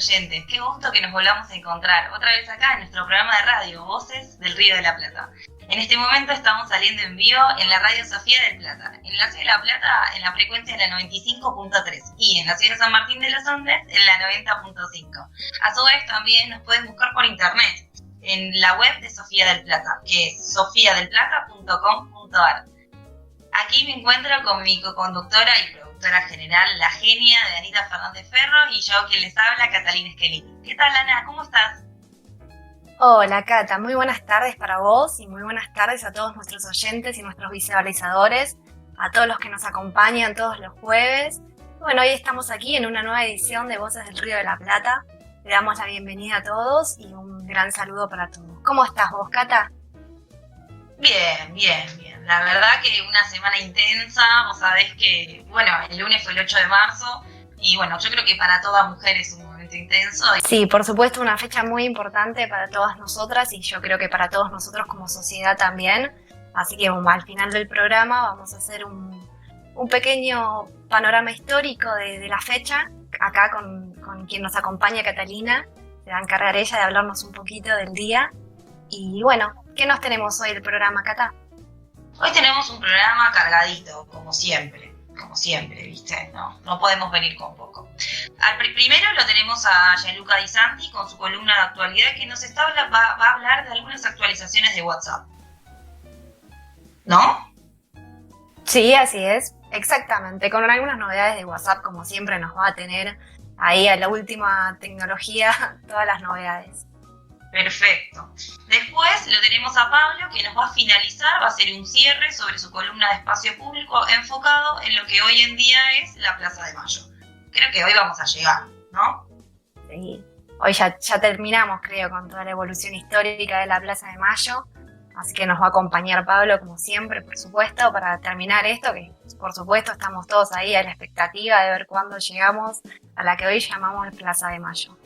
oyentes. Qué gusto que nos volvamos a encontrar otra vez acá en nuestro programa de radio, Voces del Río de la Plata. En este momento estamos saliendo en vivo en la radio Sofía del Plata, en la ciudad de La Plata en la frecuencia de la 95.3 y en la ciudad de San Martín de los Andes en la 90.5. A su vez también nos pueden buscar por internet en la web de Sofía del Plata, que es sofiadelplata.com.ar. Aquí me encuentro con mi coconductora y productora general, la genia de Anita Fernández Ferro, y yo quien les habla, Catalina Esquelini. ¿Qué tal, Ana? ¿Cómo estás? Hola, Cata. Muy buenas tardes para vos y muy buenas tardes a todos nuestros oyentes y nuestros visualizadores, a todos los que nos acompañan todos los jueves. Bueno, hoy estamos aquí en una nueva edición de Voces del Río de la Plata. Le damos la bienvenida a todos y un gran saludo para todos. ¿Cómo estás vos, Cata? Bien. La verdad que una semana intensa. Vos sabés que, bueno, el lunes fue el 8 de marzo y bueno, yo creo que para toda mujer es un momento intenso. Sí, por supuesto, una fecha muy importante para todas nosotras y yo creo que para todos nosotros como sociedad también. Así que al final del programa vamos a hacer un pequeño panorama histórico de la fecha, acá con quien nos acompaña, Catalina. Se va a encargar ella de hablarnos un poquito del día. Y bueno, ¿qué nos tenemos hoy del programa, Cata? Hoy tenemos un programa cargadito, como siempre, ¿viste? No podemos venir con poco. Primero lo tenemos a Gianluca Di Santi con su columna de actualidad que va a hablar de algunas actualizaciones de WhatsApp. ¿No? Sí, así es, exactamente. Con algunas novedades de WhatsApp, como siempre, nos va a tener ahí a la última tecnología todas las novedades. Perfecto. Después lo tenemos a Pablo, que nos va a finalizar, va a hacer un cierre sobre su columna de espacio público enfocado en lo que hoy en día es la Plaza de Mayo. Creo que hoy vamos a llegar, ¿no? Sí, hoy ya terminamos, creo, con toda la evolución histórica de la Plaza de Mayo, así que nos va a acompañar Pablo, como siempre, por supuesto, para terminar esto, que por supuesto estamos todos ahí a la expectativa de ver cuándo llegamos a la que hoy llamamos Plaza de Mayo.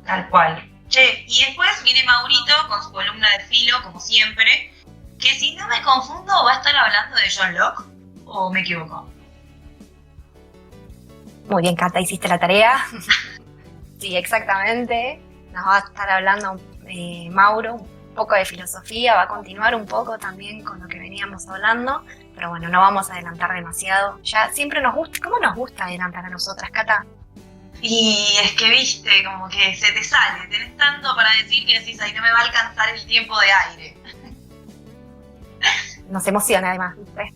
Tal cual. Che, y después viene Maurito con su columna de filo, como siempre, que si no me confundo va a estar hablando de John Locke, ¿o me equivoco? Muy bien, Cata, hiciste la tarea. Sí, exactamente. Nos va a estar hablando Mauro un poco de filosofía, va a continuar un poco también con lo que veníamos hablando, pero bueno, no vamos a adelantar demasiado. Ya siempre nos gusta, ¿cómo nos gusta adelantar a nosotras, Cata? Y es que, viste, como que se te sale, tenés tanto para decir que decís, ahí no me va a alcanzar el tiempo de aire. Nos emociona además, ¿viste?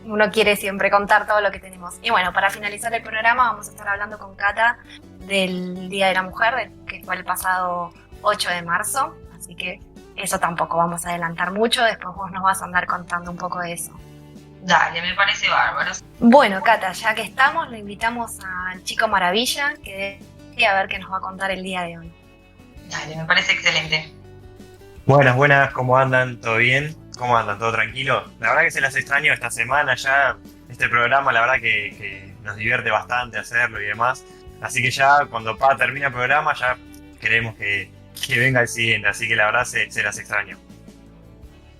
Uno quiere siempre contar todo lo que tenemos. Y bueno, para finalizar el programa vamos a estar hablando con Cata del Día de la Mujer, que fue el pasado 8 de marzo, así que eso tampoco vamos a adelantar mucho, después vos nos vas a andar contando un poco de eso. Dale, me parece bárbaro. Bueno, Cata, ya que estamos, lo invitamos al Chico Maravilla, que a ver qué nos va a contar el día de hoy. Dale, me parece excelente. Buenas, ¿cómo andan? ¿Todo bien? ¿Cómo andan? ¿Todo tranquilo? La verdad que se las extraño esta semana ya, este programa, la verdad que nos divierte bastante hacerlo y demás. Así que ya cuando termina el programa ya queremos que venga el siguiente, así que la verdad se las extraño.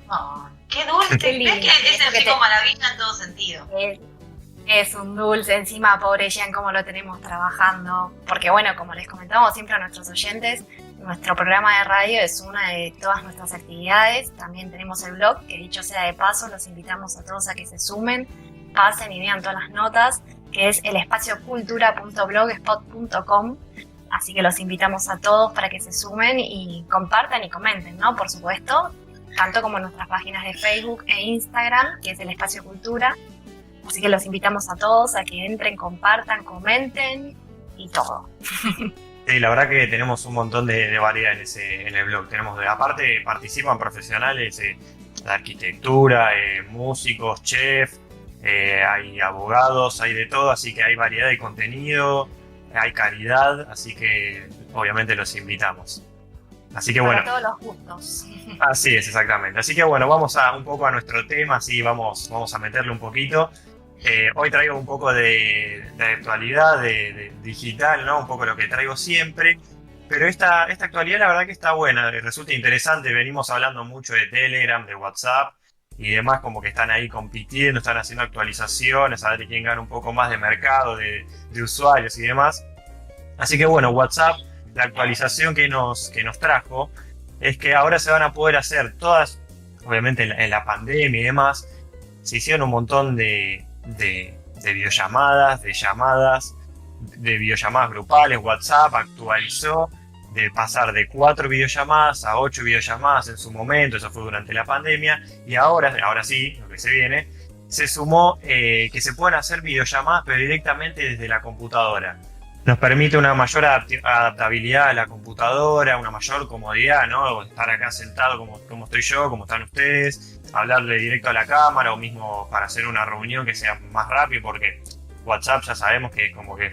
Oh, ¡qué dulce! Qué lindo. ¿Ves que es el Chico Maravilla en todo sentido? Es un dulce, encima pobre Jean cómo lo tenemos trabajando, porque bueno, como les comentamos siempre a nuestros oyentes, nuestro programa de radio es una de todas nuestras actividades. También tenemos el blog, que dicho sea de paso, los invitamos a todos a que se sumen, pasen y vean todas las notas, que es elespaciocultura.blogspot.com. Así que los invitamos a todos para que se sumen y compartan y comenten, ¿no? Por supuesto, tanto como en nuestras páginas de Facebook e Instagram, que es el Espacio Cultura. Así que los invitamos a todos a que entren, compartan, comenten y todo. Sí, la verdad que tenemos un montón de variedad en el blog. Aparte participan profesionales de arquitectura, músicos, chefs, hay abogados, hay de todo, así que hay variedad de contenido, hay calidad, así que obviamente los invitamos. Así que bueno. Para todos los gustos. Así es, exactamente. Así que bueno, vamos un poco a nuestro tema, así vamos a meterle un poquito. Hoy traigo un poco de actualidad, de digital, ¿no? Un poco lo que traigo siempre. Pero esta actualidad la verdad que está buena, resulta interesante. Venimos hablando mucho de Telegram, de WhatsApp y demás, como que están ahí compitiendo, están haciendo actualizaciones, a ver quién gana un poco más de mercado, de usuarios y demás. Así que bueno, WhatsApp, la actualización que nos trajo es que ahora se van a poder hacer todas, obviamente en la pandemia y demás, se hicieron un montón de videollamadas, de videollamadas grupales. WhatsApp actualizó de pasar de 4 videollamadas a 8 videollamadas en su momento, eso fue durante la pandemia, y ahora sí, lo que se viene, se sumó que se pueden hacer videollamadas pero directamente desde la computadora. Nos permite una mayor adaptabilidad a la computadora, una mayor comodidad, ¿no? Estar acá sentado como estoy yo, como están ustedes, hablarle directo a la cámara o mismo para hacer una reunión que sea más rápido, porque WhatsApp ya sabemos que es como que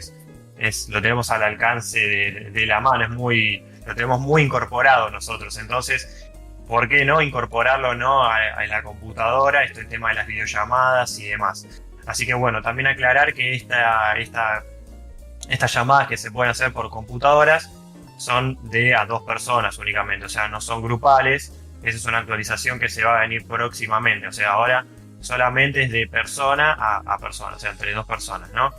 lo tenemos al alcance de la mano, lo tenemos muy incorporado nosotros. Entonces, ¿por qué no incorporarlo, no, a la computadora, el tema de las videollamadas y demás? Así que bueno, también aclarar que estas llamadas que se pueden hacer por computadoras son de a 2 personas únicamente, o sea, no son grupales. Esa es una actualización que se va a venir próximamente, o sea, ahora solamente es de persona a persona, o sea, entre 2 personas, ¿no?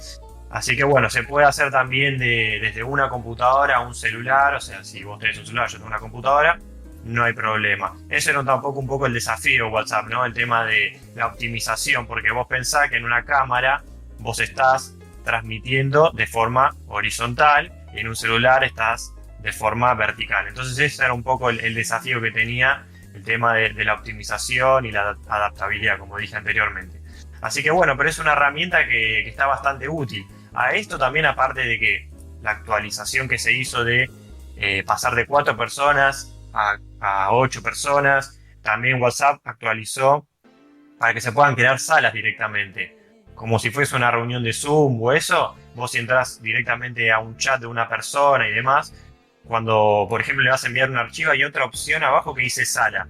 Así que bueno, se puede hacer también desde una computadora a un celular, o sea, si vos tenés un celular, yo tengo una computadora, no hay problema. Eso era tampoco un poco el desafío de WhatsApp, ¿no? El tema de la optimización, porque vos pensás que en una cámara vos estás transmitiendo de forma horizontal y en un celular estás de forma vertical. Entonces ese era un poco el desafío que tenía el tema de la optimización y la adaptabilidad, como dije anteriormente. Así que bueno, pero es una herramienta que está bastante útil. A esto también, aparte de que la actualización que se hizo de pasar de 4 personas a 8 personas, también WhatsApp actualizó para que se puedan crear salas directamente. Como si fuese una reunión de Zoom o eso, vos entras directamente a un chat de una persona y demás. Cuando, por ejemplo, le vas a enviar un archivo, hay otra opción abajo que dice sala.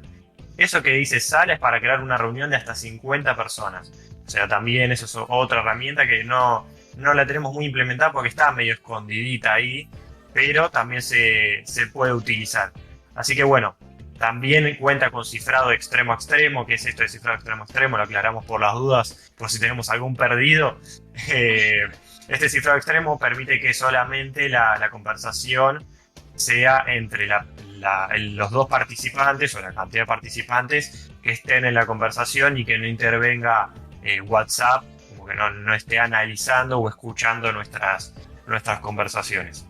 Eso que dice sala es para crear una reunión de hasta 50 personas. O sea, también eso es otra herramienta que no la tenemos muy implementada porque está medio escondidita ahí, pero también se puede utilizar. Así que bueno, también cuenta con cifrado extremo a extremo. ¿Qué es esto de cifrado extremo a extremo? Lo aclaramos por las dudas, por si tenemos algún perdido. Este cifrado extremo permite que solamente la conversación sea entre los 2 participantes o la cantidad de participantes que estén en la conversación y que no intervenga WhatsApp, como que no esté analizando o escuchando nuestras conversaciones.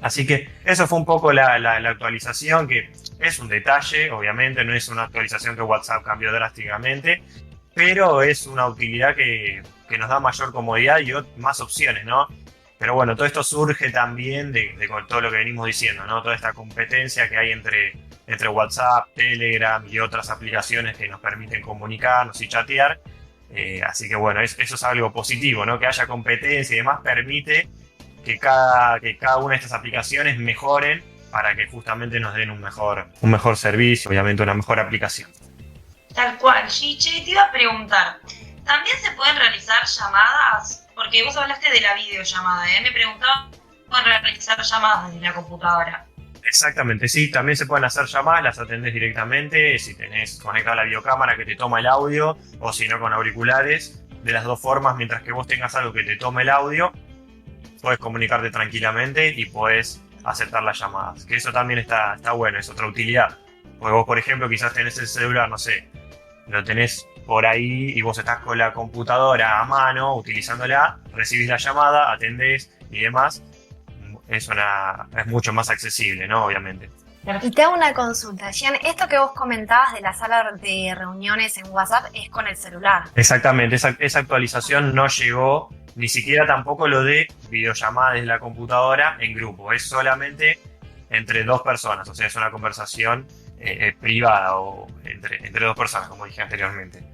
Así que eso fue un poco la actualización, que es un detalle, obviamente, no es una actualización que WhatsApp cambió drásticamente, pero es una utilidad que nos da mayor comodidad y más opciones, ¿no? Pero bueno, todo esto surge también de todo lo que venimos diciendo, ¿no? Toda esta competencia que hay entre WhatsApp, Telegram y otras aplicaciones que nos permiten comunicarnos y chatear. Así que bueno, eso es algo positivo, ¿no? Que haya competencia y demás permite que cada una de estas aplicaciones mejoren para que justamente nos den un mejor servicio, obviamente una mejor aplicación. Tal cual. Che, te iba a preguntar, ¿también se pueden realizar llamadas? Porque vos hablaste de la videollamada, me preguntaba si pueden realizar llamadas desde la computadora. Exactamente, sí, también se pueden hacer llamadas, las atendés directamente, si tenés conectada la videocámara que te toma el audio, o si no con auriculares, de las 2 formas. Mientras que vos tengas algo que te tome el audio, podés comunicarte tranquilamente y podés aceptar las llamadas, que eso también está bueno, es otra utilidad. Porque vos, por ejemplo, quizás tenés el celular, no sé, lo tenés por ahí y vos estás con la computadora a mano utilizándola, recibís la llamada, atendés y demás. Es mucho más accesible, ¿no? Obviamente. Y te hago una consulta, Gian. Esto que vos comentabas de la sala de reuniones en WhatsApp es con el celular. Exactamente, esa actualización no llegó, ni siquiera tampoco lo de videollamada desde la computadora en grupo. Es solamente entre 2 personas, o sea, es una conversación privada o entre 2 personas, como dije anteriormente.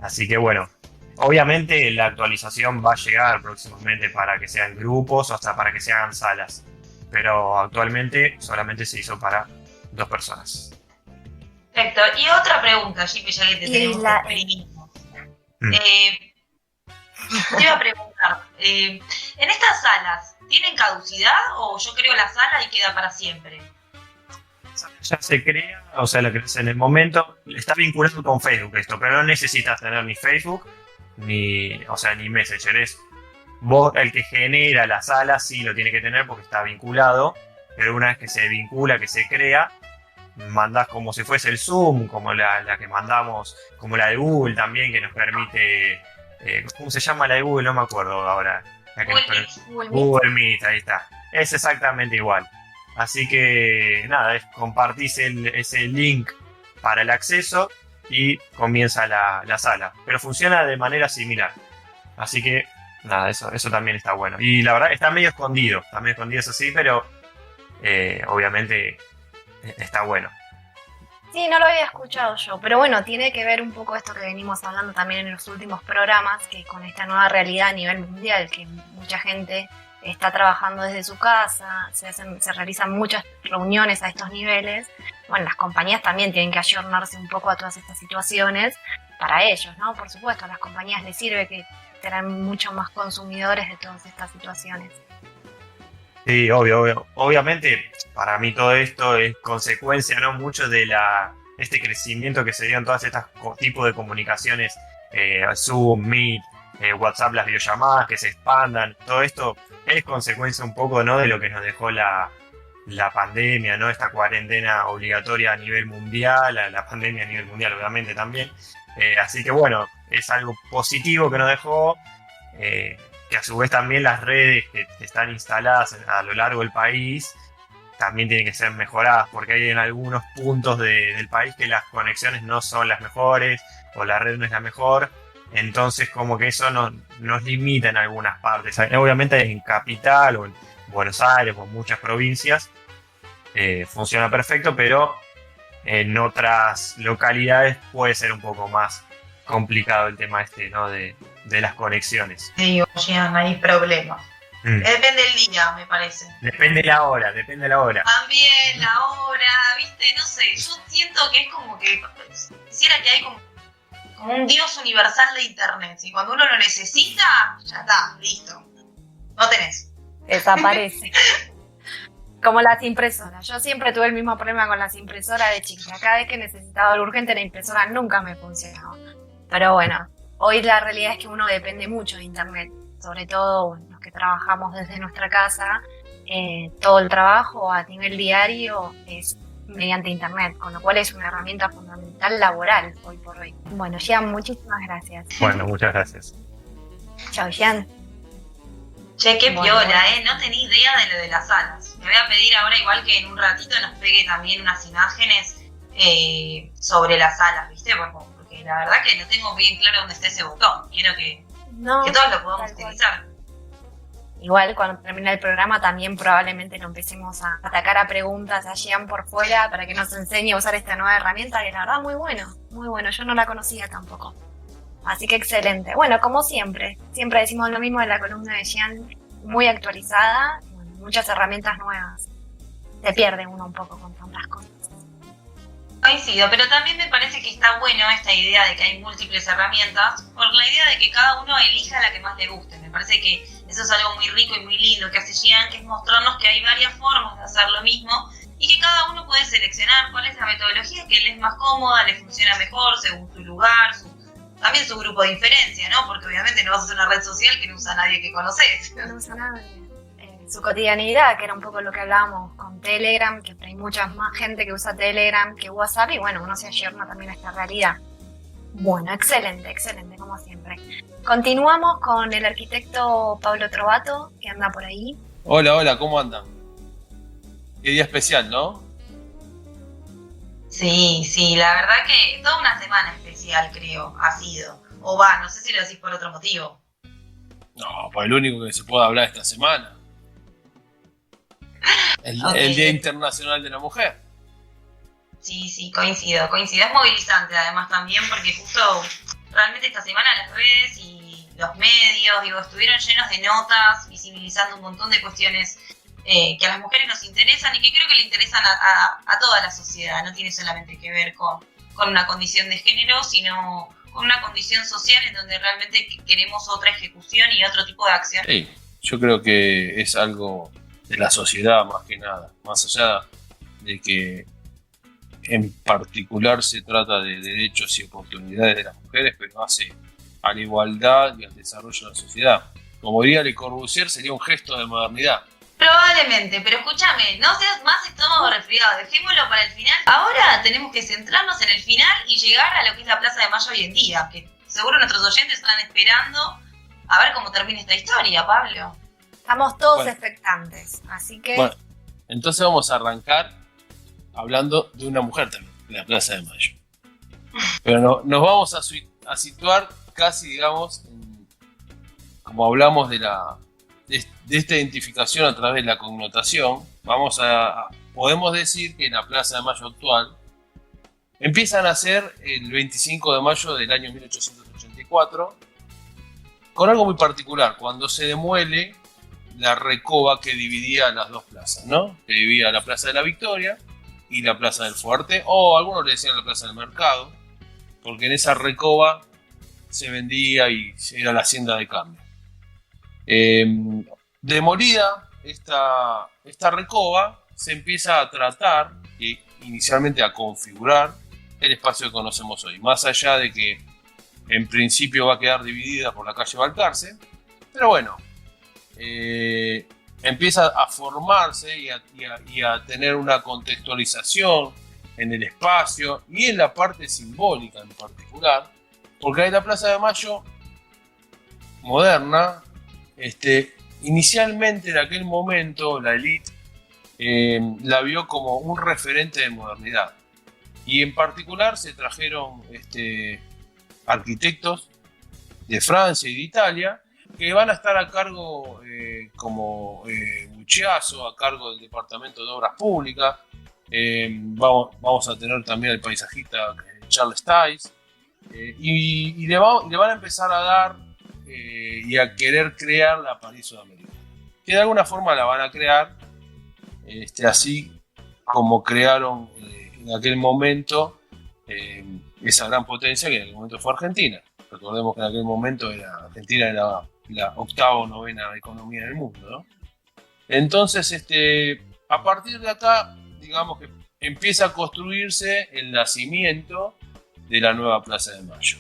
Así que bueno, obviamente la actualización va a llegar próximamente para que sean grupos o hasta para que se hagan salas. Pero actualmente solamente se hizo para 2 personas. Perfecto. Y otra pregunta, Gipi, ya que te tenemos experimento. Te iba a preguntar, ¿en estas salas tienen caducidad o yo creo la sala y queda para siempre? Ya se crea, o sea, lo que es en el momento, está vinculado con Facebook esto, pero no necesitas tener ni Facebook ni Messenger. vos, el que genera la sala, sí lo tiene que tener porque está vinculado, pero una vez que se vincula, que se crea, mandás como si fuese el Zoom, como la que mandamos, como la de Google también, que nos permite, ¿cómo se llama la de Google? No me acuerdo ahora. La que Google Meet, ahí está. Es exactamente igual. Así que nada, compartís ese link para el acceso y comienza la sala. Pero funciona de manera similar. Así que nada, eso también está bueno. Y la verdad está medio escondido, eso sí, pero obviamente está bueno. Sí, no lo había escuchado yo, pero bueno, tiene que ver un poco esto que venimos hablando también en los últimos programas, que con esta nueva realidad a nivel mundial, que mucha gente está trabajando desde su casa, se realizan muchas reuniones a estos niveles. Bueno, las compañías también tienen que ayornarse un poco a todas estas situaciones para ellos, ¿no? Por supuesto, a las compañías les sirve que serán mucho más consumidores de todas estas situaciones. Sí, obvio. Obviamente, para mí todo esto es consecuencia, ¿no? Mucho de este crecimiento que se dio en todas estas tipos de comunicaciones, Zoom, Meet, WhatsApp, las videollamadas, que se expandan. Todo esto es consecuencia un poco, ¿no? De lo que nos dejó la pandemia, ¿no? Esta cuarentena obligatoria a nivel mundial, la pandemia a nivel mundial, obviamente también. Así que bueno, es algo positivo que nos dejó. Que a su vez también las redes que están instaladas a lo largo del país también tienen que ser mejoradas, porque hay en algunos puntos del país que las conexiones no son las mejores o la red no es la mejor, entonces como que eso nos limita en algunas partes. Obviamente en Capital o en Buenos Aires o en muchas provincias funciona perfecto, pero en otras localidades puede ser un poco más complicado el tema ¿no? de las conexiones. Sí, Gian, hay problemas. Depende del día, me parece. Depende la hora. También la hora, viste, no sé, yo siento que es como que quisiera que hay como un Dios universal de internet. Y cuando uno lo necesita, ya está, listo. No tenés. Desaparece. Como las impresoras. Yo siempre tuve el mismo problema con las impresoras de chica. Cada vez que necesitaba algo urgente, la impresora nunca me funcionaba. Pero bueno, hoy la realidad es que uno depende mucho de internet, sobre todo los que trabajamos desde nuestra casa. Todo el trabajo a nivel diario es mediante internet, con lo cual es una herramienta fundamental laboral hoy por hoy. Bueno, Gian, muchísimas gracias. Bueno, muchas gracias. Chao, Gian. Che, qué piola, no tenía idea de lo de las salas. Me voy a pedir ahora igual que en un ratito nos pegue también unas imágenes sobre las salas, ¿viste? Porque la verdad que no tengo bien claro dónde está ese botón. Quiero que todos lo podamos utilizar. Igual cuando termine el programa también probablemente lo empecemos a atacar a preguntas a Gian por fuera para que nos enseñe a usar esta nueva herramienta, que la verdad muy bueno, yo no la conocía tampoco. Así que excelente. Bueno, como siempre decimos lo mismo de la columna de Gian, muy actualizada, muchas herramientas nuevas. Se pierde uno un poco con tantas cosas. Coincido, pero también me parece que está bueno esta idea de que hay múltiples herramientas, por la idea de que cada uno elija la que más le guste. Me parece que eso es algo muy rico y muy lindo que hace Gian, que es mostrarnos que hay varias formas de hacer lo mismo y que cada uno puede seleccionar cuál es la metodología que le es más cómoda, le funciona mejor según su lugar, también su grupo de inferencia, ¿no? Porque obviamente no vas a hacer una red social que no usa a nadie que conoces. No usa a nadie. Su cotidianidad, que era un poco lo que hablábamos con Telegram, que hay mucha más gente que usa Telegram que WhatsApp, y bueno, uno se ayorna también a esta realidad. Bueno, excelente, como siempre. Continuamos con el arquitecto Pablo Trovato, que anda por ahí. Hola, ¿cómo andan? Qué día especial, ¿no? Sí, la verdad que toda una semana especial, creo, ha sido. O no sé si lo decís por otro motivo. No, pues el único que se puede hablar esta semana. El Día Internacional de la Mujer. Sí, coincido. Es movilizante además también porque justo realmente esta semana las redes y los medios, estuvieron llenos de notas, visibilizando un montón de cuestiones que a las mujeres nos interesan y que creo que le interesan a toda la sociedad. No tiene solamente que ver con una condición de género, sino con una condición social en donde realmente queremos otra ejecución y otro tipo de acción. Sí, yo creo que es algo de la sociedad más que nada, más allá de que en particular se trata de derechos y oportunidades de las mujeres, pero hace a la igualdad y al desarrollo de la sociedad. como diría Le Corbusier, sería un gesto de modernidad. Probablemente, pero escúchame, no seas más estómago resfriado, dejémoslo para el final. Ahora tenemos que centrarnos en el final y llegar a lo que es la Plaza de Mayo hoy en día, que seguro nuestros oyentes están esperando a ver cómo termina esta historia, Pablo. Estamos todos expectantes, así que... Bueno, entonces vamos a arrancar hablando de una mujer también, de la Plaza de Mayo. Pero nos vamos a situar casi, digamos, como hablamos de esta identificación a través de la connotación, podemos decir que la Plaza de Mayo actual empieza a nacer el 25 de mayo del año 1884, con algo muy particular, cuando se demuele la recoba que dividía las dos plazas, ¿no? Que dividía la Plaza de la Victoria y la Plaza del Fuerte, o algunos le decían la Plaza del Mercado, porque en esa recoba se vendía y era la hacienda de cambio. Demolida esta recoba, se empieza a tratar y inicialmente a configurar el espacio que conocemos hoy, más allá de que en principio va a quedar dividida por la calle Balcarce, pero bueno, empieza a formarse y a tener una contextualización en el espacio y en la parte simbólica en particular, porque hay la Plaza de Mayo moderna. Inicialmente en aquel momento la élite la vio como un referente de modernidad, y en particular se trajeron arquitectos de Francia y de Italia que van a estar a cargo como Bucciaso, a cargo del Departamento de Obras Públicas. Vamos a tener también el paisajista Charles Tays, y le van a empezar a dar y a querer crear la París Sudamericana, que de alguna forma la van a crear así como crearon en aquel momento esa gran potencia que en aquel momento fue Argentina. Recordemos que en aquel momento Argentina era la octava o novena economía del mundo, ¿no? Entonces, a partir de acá, digamos que empieza a construirse el nacimiento de la nueva Plaza de Mayo.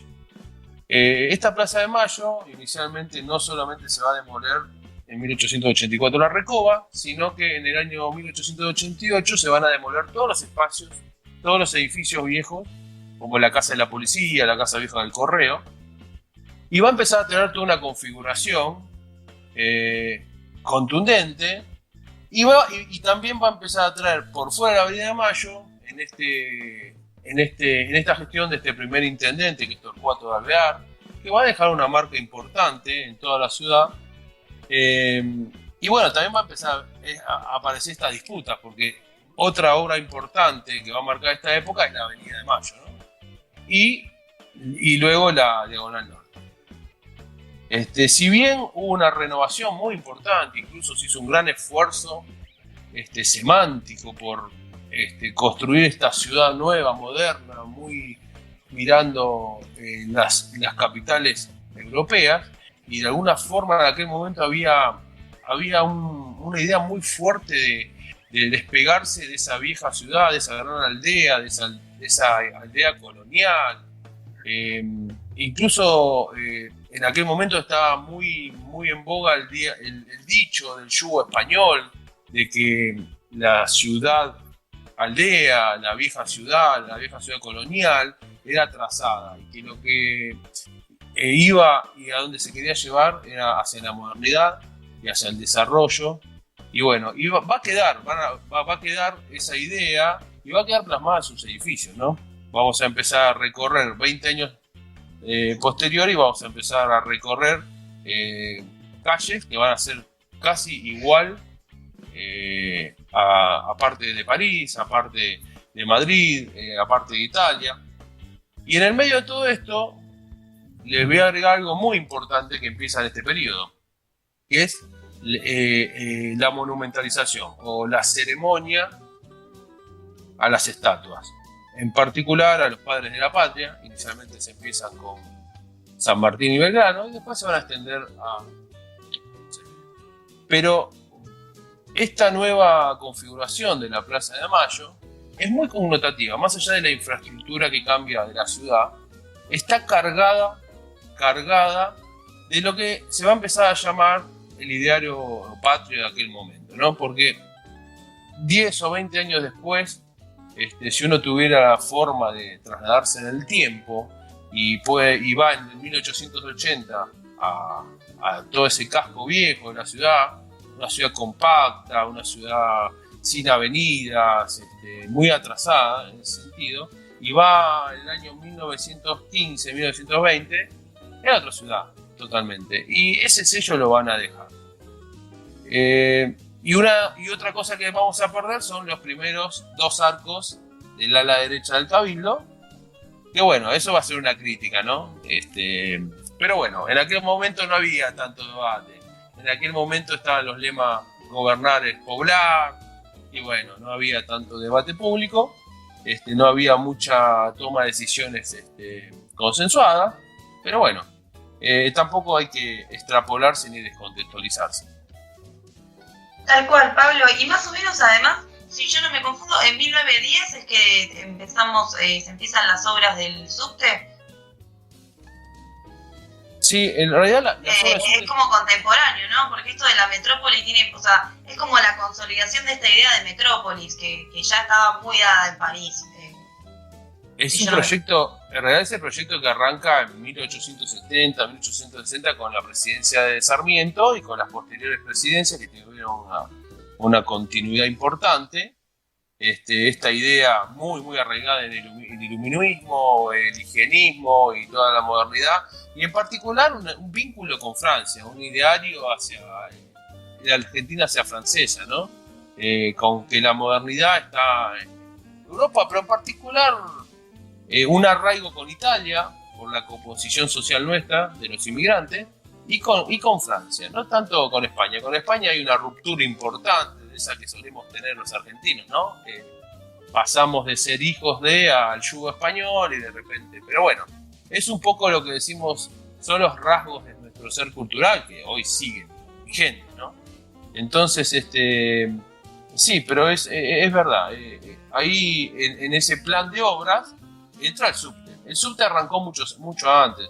Esta Plaza de Mayo inicialmente no solamente se va a demoler en 1884 la recoba, sino que en el año 1888 se van a demoler todos los espacios, todos los edificios viejos, como la Casa de la Policía, la Casa Vieja del Correo, y va a empezar a tener toda una configuración contundente, y también va a empezar a traer por fuera de la Avenida de Mayo, en esta gestión de este primer intendente, que es Torcuato de Alvear, que va a dejar una marca importante en toda la ciudad. Y bueno, también va a empezar a aparecer estas disputas, porque otra obra importante que va a marcar esta época es la Avenida de Mayo, ¿no? Y luego la Diagonal Norte. Si bien hubo una renovación muy importante, incluso se hizo un gran esfuerzo semántico por construir esta ciudad nueva, moderna, muy mirando las capitales europeas, y de alguna forma en aquel momento había una idea muy fuerte de despegarse de esa vieja ciudad, de esa gran aldea, de esa aldea colonial. Incluso en aquel momento estaba muy, muy en boga el dicho del yugo español, de que la ciudad aldea, la vieja ciudad colonial, era atrasada, y que lo que iba y a donde se quería llevar era hacia la modernidad y hacia el desarrollo. Y bueno, va a quedar esa idea, y va a quedar plasmada en sus edificios, ¿no? Vamos a empezar a recorrer 20 años posteriores, y vamos a empezar a recorrer calles que van a ser casi igual a parte de París, a parte de Madrid, a parte de Italia. Y en el medio de todo esto les voy a agregar algo muy importante que empieza en este periodo, que es la monumentalización o la ceremonia a las estatuas, en particular a los padres de la patria. Inicialmente se empiezan con San Martín y Belgrano, y después se van a extender a... Pero esta nueva configuración de la Plaza de Mayo es muy connotativa, más allá de la infraestructura que cambia de la ciudad, está cargada de lo que se va a empezar a llamar el ideario patrio de aquel momento, ¿no? Porque 10 o 20 años después, si uno tuviera la forma de trasladarse en el tiempo y va en 1880 a todo ese casco viejo de la ciudad, una ciudad compacta, una ciudad sin avenidas, muy atrasada en ese sentido, y va en el año 1915, 1920, era otra ciudad totalmente, y ese sello lo van a dejar. Y otra cosa que vamos a perder son los primeros 2 arcos del ala derecha del Cabildo, que bueno, eso va a ser una crítica, ¿no? Pero bueno, en aquel momento no había tanto debate. En aquel momento estaban los lemas gobernar es poblar, y bueno, no había tanto debate público, no había mucha toma de decisiones consensuada, pero bueno, tampoco hay que extrapolarse ni descontextualizarse. Tal cual, Pablo, y más o menos además, si yo no me confundo, en 1910 es que se empiezan las obras del subte. Sí, en realidad es como contemporáneo, ¿no? Porque esto de la metrópoli es como la consolidación de esta idea de metrópolis que ya estaba muy dada en París. Es un proyecto, en realidad es el proyecto que arranca en 1870, 1860 con la presidencia de Sarmiento y con las posteriores presidencias que tuvieron una continuidad importante. Esta idea muy, muy arraigada en el iluminismo, el higienismo y toda la modernidad, y en particular un vínculo con Francia, un ideario hacia la Argentina hacia francesa, ¿no? Con que la modernidad está en Europa, pero en particular un arraigo con Italia, por la composición social nuestra, de los inmigrantes, y con Francia, no tanto con España. Con España hay una ruptura importante, de esa que solemos tener los argentinos, ¿no? Pasamos de ser hijos al yugo español y de repente... Pero bueno, es un poco lo que decimos, son los rasgos de nuestro ser cultural que hoy siguen vigentes, ¿no? Entonces, sí, pero es verdad. Ahí, en ese plan de obras, entra el subte. El subte arrancó mucho antes,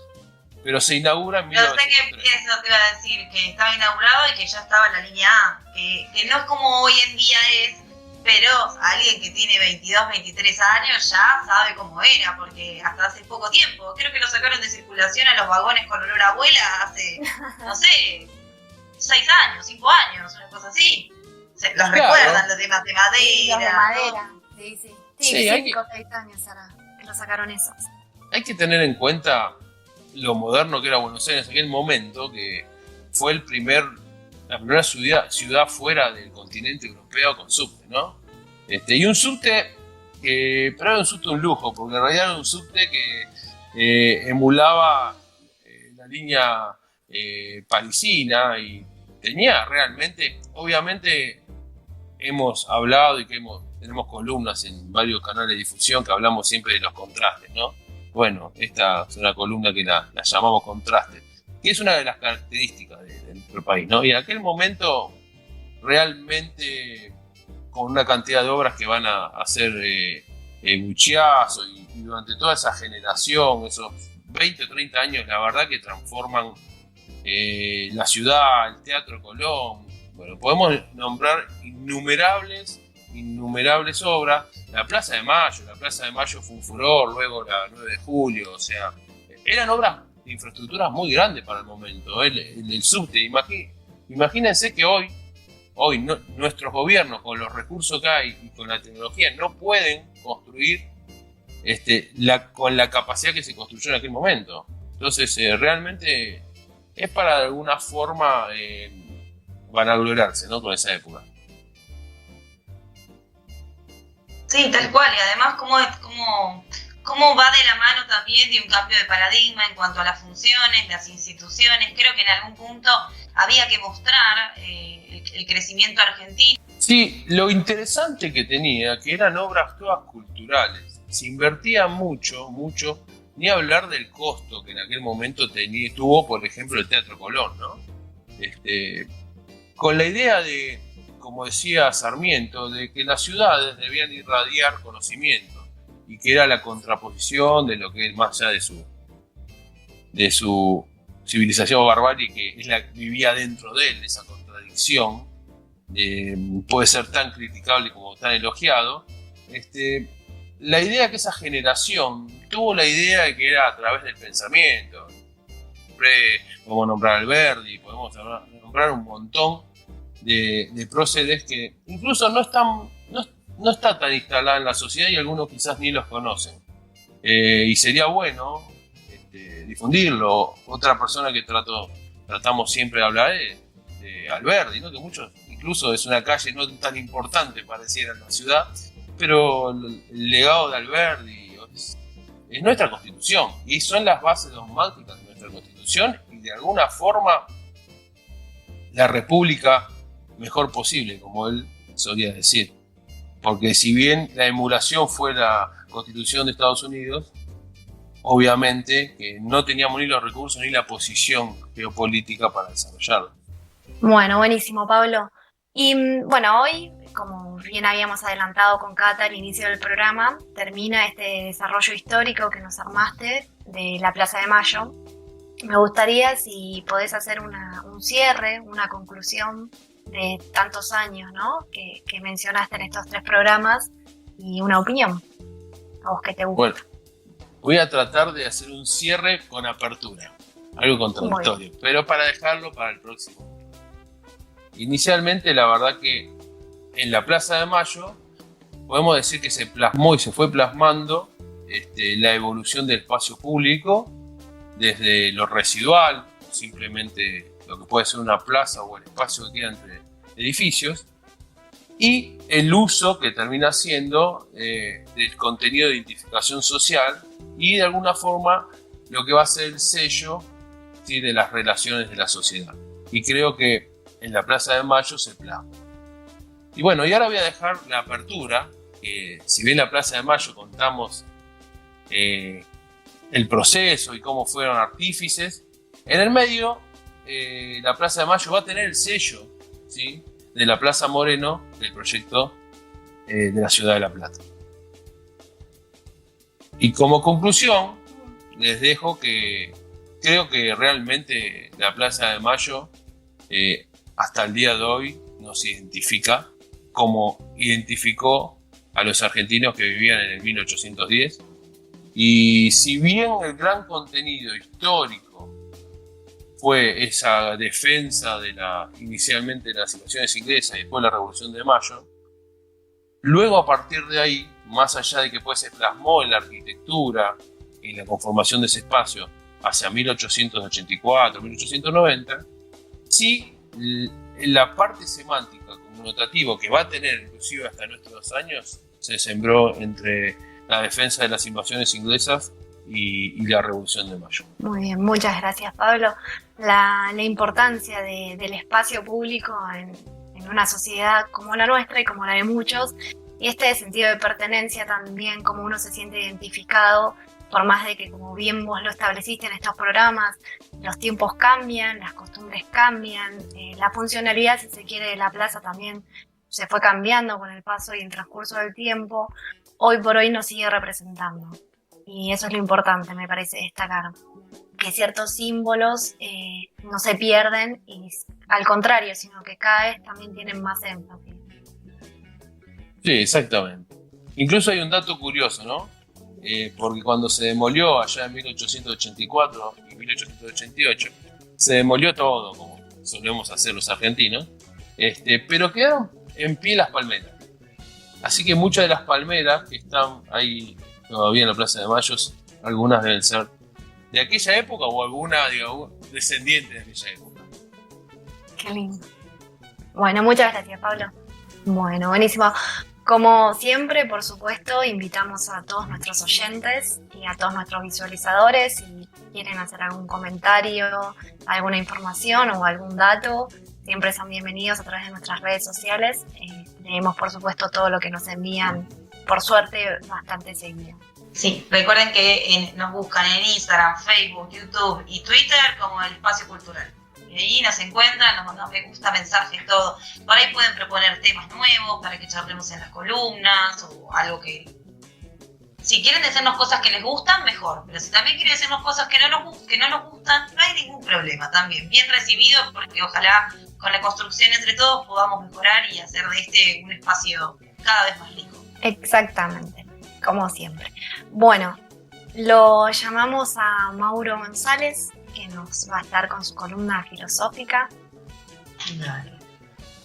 pero se inaugura en 1903. Yo sé que eso te iba a decir, que estaba inaugurado y que ya estaba en la línea A, que no es como hoy en día es, pero alguien que tiene 22, 23 años ya sabe cómo era, porque hasta hace poco tiempo, creo que lo sacaron de circulación a los vagones con olor a abuela hace, no sé, 6 años, 5 años, una cosa así. Los recuerdan, los de madera. Sí, los de madera, sí. Sí, 5 o 6 años ahora que lo sacaron esos. Hay que tener en cuenta lo moderno que era Buenos Aires en aquel momento, que fue la primera ciudad fuera del continente europeo con subte, ¿no? Y un subte, pero era un subte un lujo, porque en realidad era un subte que emulaba la línea parisina y tenía realmente, obviamente hemos hablado y tenemos columnas en varios canales de difusión que hablamos siempre de los contrastes, ¿no? Bueno, esta es una columna que la llamamos contraste, que es una de las características de nuestro país, ¿no? Y en aquel momento, realmente, con una cantidad de obras que van a hacer Buchiazo y durante toda esa generación, esos 20 o 30 años, la verdad que transforman la ciudad, el Teatro Colón. Bueno, podemos nombrar innumerables obras. La Plaza de Mayo fue un furor, luego la 9 de julio, o sea, eran obras de infraestructuras muy grandes para el momento. El subte, imagínense que hoy nuestros gobiernos, con los recursos que hay y con la tecnología, no pueden construir con la capacidad que se construyó en aquel momento. Entonces, realmente es para de alguna forma vanagloriarse, ¿no? Con esa época. Sí, tal cual, y además cómo va de la mano también de un cambio de paradigma en cuanto a las funciones, las instituciones. Creo que en algún punto había que mostrar el crecimiento argentino. Sí, lo interesante que tenía, que eran obras todas culturales, se invertía mucho, ni hablar del costo que en aquel momento tuvo, por ejemplo, el Teatro Colón, ¿no? Con la idea de, como decía Sarmiento, de que las ciudades debían irradiar conocimiento y que era la contraposición de lo que es más allá de su civilización o barbarie que es la que vivía dentro de él, esa contradicción, puede ser tan criticable como tan elogiado. La idea que esa generación tuvo la idea de que era a través del pensamiento. Podemos nombrar a Alberdi, podemos nombrar un montón de próceres que incluso no está tan instalada en la sociedad y algunos quizás ni los conocen. Y sería bueno difundirlo. Otra persona que tratamos siempre de hablar es de Alberdi, ¿no? Que muchos, incluso es una calle no tan importante pareciera en la ciudad, pero el legado de Alberdi es nuestra Constitución y son las bases dogmáticas de nuestra Constitución y de alguna forma la república mejor posible, como él solía decir. Porque si bien la emulación fue la Constitución de Estados Unidos, obviamente que no teníamos ni los recursos ni la posición geopolítica para desarrollarlo. Bueno, buenísimo, Pablo. Y bueno, hoy, como bien habíamos adelantado con Cata al inicio del programa, termina este desarrollo histórico que nos armaste de la Plaza de Mayo. Me gustaría si podés hacer un cierre, una conclusión de tantos años, ¿no? que mencionaste en estos 3 programas y una opinión. A vos que te gusta. Bueno, voy a tratar de hacer un cierre con apertura, algo contradictorio, pero para dejarlo para el próximo. Inicialmente, la verdad que en la Plaza de Mayo podemos decir que se plasmó y se fue plasmando la evolución del espacio público desde lo residual, o simplemente lo que puede ser una plaza o el espacio que queda entre edificios, y el uso que termina siendo del contenido de identificación social y de alguna forma lo que va a ser el sello, ¿sí?, de las relaciones de la sociedad. Y creo que en la Plaza de Mayo se plasma. Y bueno, y ahora voy a dejar la apertura, que si bien la Plaza de Mayo contamos el proceso y cómo fueron artífices, en el medio la Plaza de Mayo va a tener el sello, ¿sí?, de la Plaza Moreno del proyecto de la Ciudad de La Plata. Y como conclusión, les dejo que creo que realmente la Plaza de Mayo hasta el día de hoy nos identifica como identificó a los argentinos que vivían en el 1810. Y si bien el gran contenido histórico fue esa defensa inicialmente de las invasiones inglesas y después la Revolución de Mayo, luego a partir de ahí, más allá de que pues se plasmó en la arquitectura y en la conformación de ese espacio hacia 1884, 1890, sí la parte semántica connotativa que va a tener inclusive hasta nuestros años se sembró entre la defensa de las invasiones inglesas y la Revolución de Mayo. Muy bien, muchas gracias, Pablo. La importancia del espacio público en una sociedad como la nuestra y como la de muchos, y este sentido de pertenencia también, como uno se siente identificado, por más de que, como bien vos lo estableciste en estos programas, los tiempos cambian, las costumbres cambian, la funcionalidad, si se quiere, de la plaza también se fue cambiando con el paso y el transcurso del tiempo. Hoy por hoy nos sigue representando. Y eso es lo importante, me parece, destacar. Que ciertos símbolos no se pierden y al contrario, sino que cada vez también tienen más énfasis. Sí, exactamente. Incluso hay un dato curioso, ¿no? Porque cuando se demolió allá en 1884 y 1888, se demolió todo, como solemos hacer los argentinos, pero quedaron en pie las palmeras. Así que muchas de las palmeras que están ahí todavía en la Plaza de Mayo, algunas deben ser de aquella época o alguna, digamos, descendiente de aquella época. Qué lindo. Bueno, muchas gracias, Pablo. Bueno, buenísimo. Como siempre, por supuesto, invitamos a todos nuestros oyentes y a todos nuestros visualizadores, si quieren hacer algún comentario, alguna información o algún dato, siempre son bienvenidos a través de nuestras redes sociales. Leemos, por supuesto, todo lo que nos envían, por suerte, bastante seguido. Sí, recuerden que nos buscan en Instagram, Facebook, YouTube y Twitter como El Espacio Cultural. Y ahí nos encuentran, nos mandan me gusta, mensajes, todo. Por ahí pueden proponer temas nuevos para que charlemos en las columnas o algo que Si quieren decirnos cosas que les gustan, mejor. Pero si también quieren decirnos cosas que no nos gustan, no hay ningún problema también. Bien recibido, porque ojalá con la construcción entre todos podamos mejorar y hacer de este un espacio cada vez más rico. Exactamente, como siempre. Bueno, lo llamamos a Mauro González, que nos va a estar con su columna filosófica. Dale.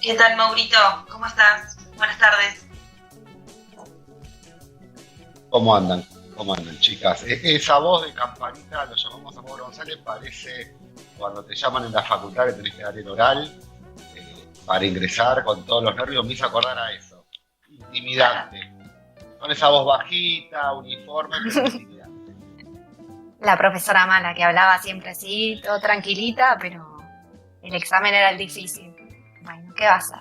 ¿Qué tal, Maurito? ¿Cómo estás? Buenas tardes. ¿Cómo andan? ¿Cómo andan, chicas? Esa voz de campanita, lo llamamos a Mauro González, parece cuando te llaman en la facultad que tenés que dar el oral para ingresar con todos los nervios. Me hizo acordar a eso. Intimidante. Con esa voz bajita, uniforme, pero intimidante. La profesora mala que hablaba siempre así, todo tranquilita, pero el examen era el difícil. Bueno, ¿qué va a ser?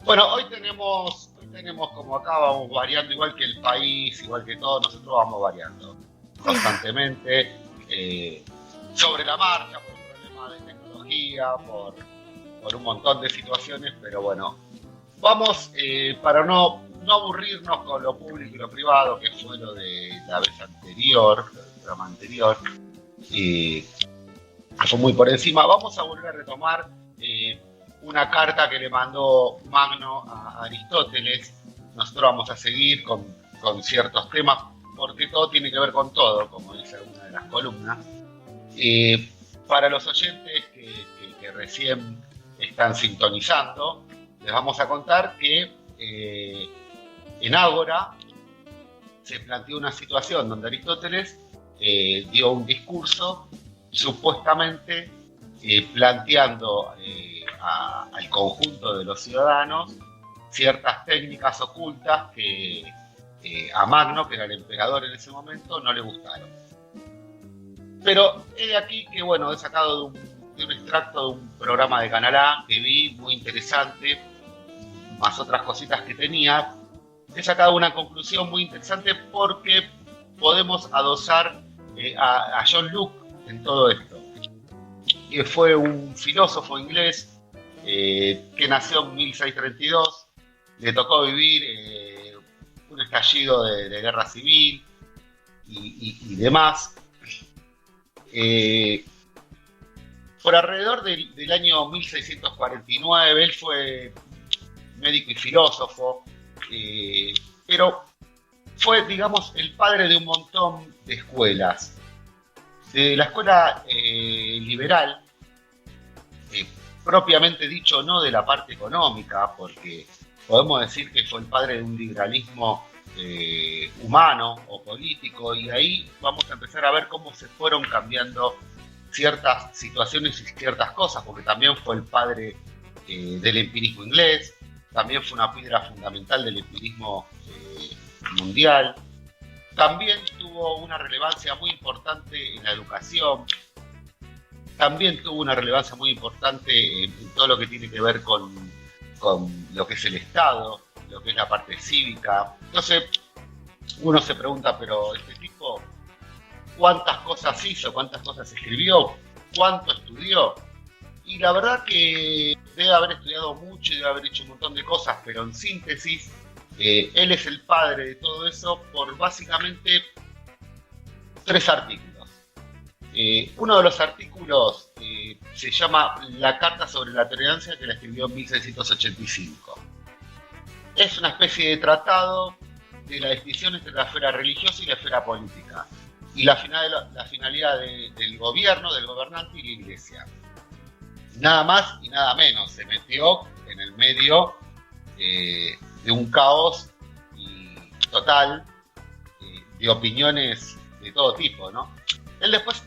Bueno, hoy tenemos como acá, vamos variando, igual que el país, igual que todo, nosotros vamos variando constantemente, sobre la marcha, por un problema de tecnología, por un montón de situaciones, pero bueno, vamos, para no aburrirnos con lo público y lo privado, que fue lo de la vez anterior, lo del programa anterior, fue muy por encima, vamos a volver a retomar una carta que le mandó Magno a Aristóteles. Nosotros vamos a seguir con ciertos temas, porque todo tiene que ver con todo, como dice una de las columnas. Para los oyentes que recién están sintonizando, les vamos a contar que en Ágora se planteó una situación donde Aristóteles dio un discurso supuestamente planteando al conjunto de los ciudadanos ciertas técnicas ocultas que a Magno, que era el emperador en ese momento, no le gustaron. Pero he aquí que, bueno, he sacado de un extracto de un programa de Canal A que vi, muy interesante, más otras cositas que tenía. He sacado una conclusión muy interesante porque podemos adosar a John Locke en todo esto. Que fue un filósofo inglés que nació en 1632, le tocó vivir un estallido de guerra civil y demás. Por alrededor del año 1649, él fue médico y filósofo, pero fue, digamos, el padre de un montón de escuelas. De la escuela liberal, propiamente dicho, no de la parte económica, porque podemos decir que fue el padre de un liberalismo humano o político, y ahí vamos a empezar a ver cómo se fueron cambiando ciertas situaciones y ciertas cosas, porque también fue el padre del empirismo inglés, también fue una piedra fundamental del empirismo mundial. También tuvo una relevancia muy importante en la educación, también tuvo una relevancia muy importante en todo lo que tiene que ver con lo que es el Estado, lo que es la parte cívica. Entonces, uno se pregunta, pero este tipo, ¿cuántas cosas hizo? ¿Cuántas cosas escribió? ¿Cuánto estudió? Y la verdad que debe haber estudiado mucho y debe haber hecho un montón de cosas, pero en síntesis, él es el padre de todo eso por básicamente 3 artículos. Uno de los artículos se llama La Carta sobre la Tolerancia, que la escribió en 1685. Es una especie de tratado de la distinción entre la esfera religiosa y la esfera política, y la finalidad del gobierno, del gobernante y la iglesia. Nada más y nada menos, se metió en el medio de un caos total de opiniones de todo tipo, ¿no? Él después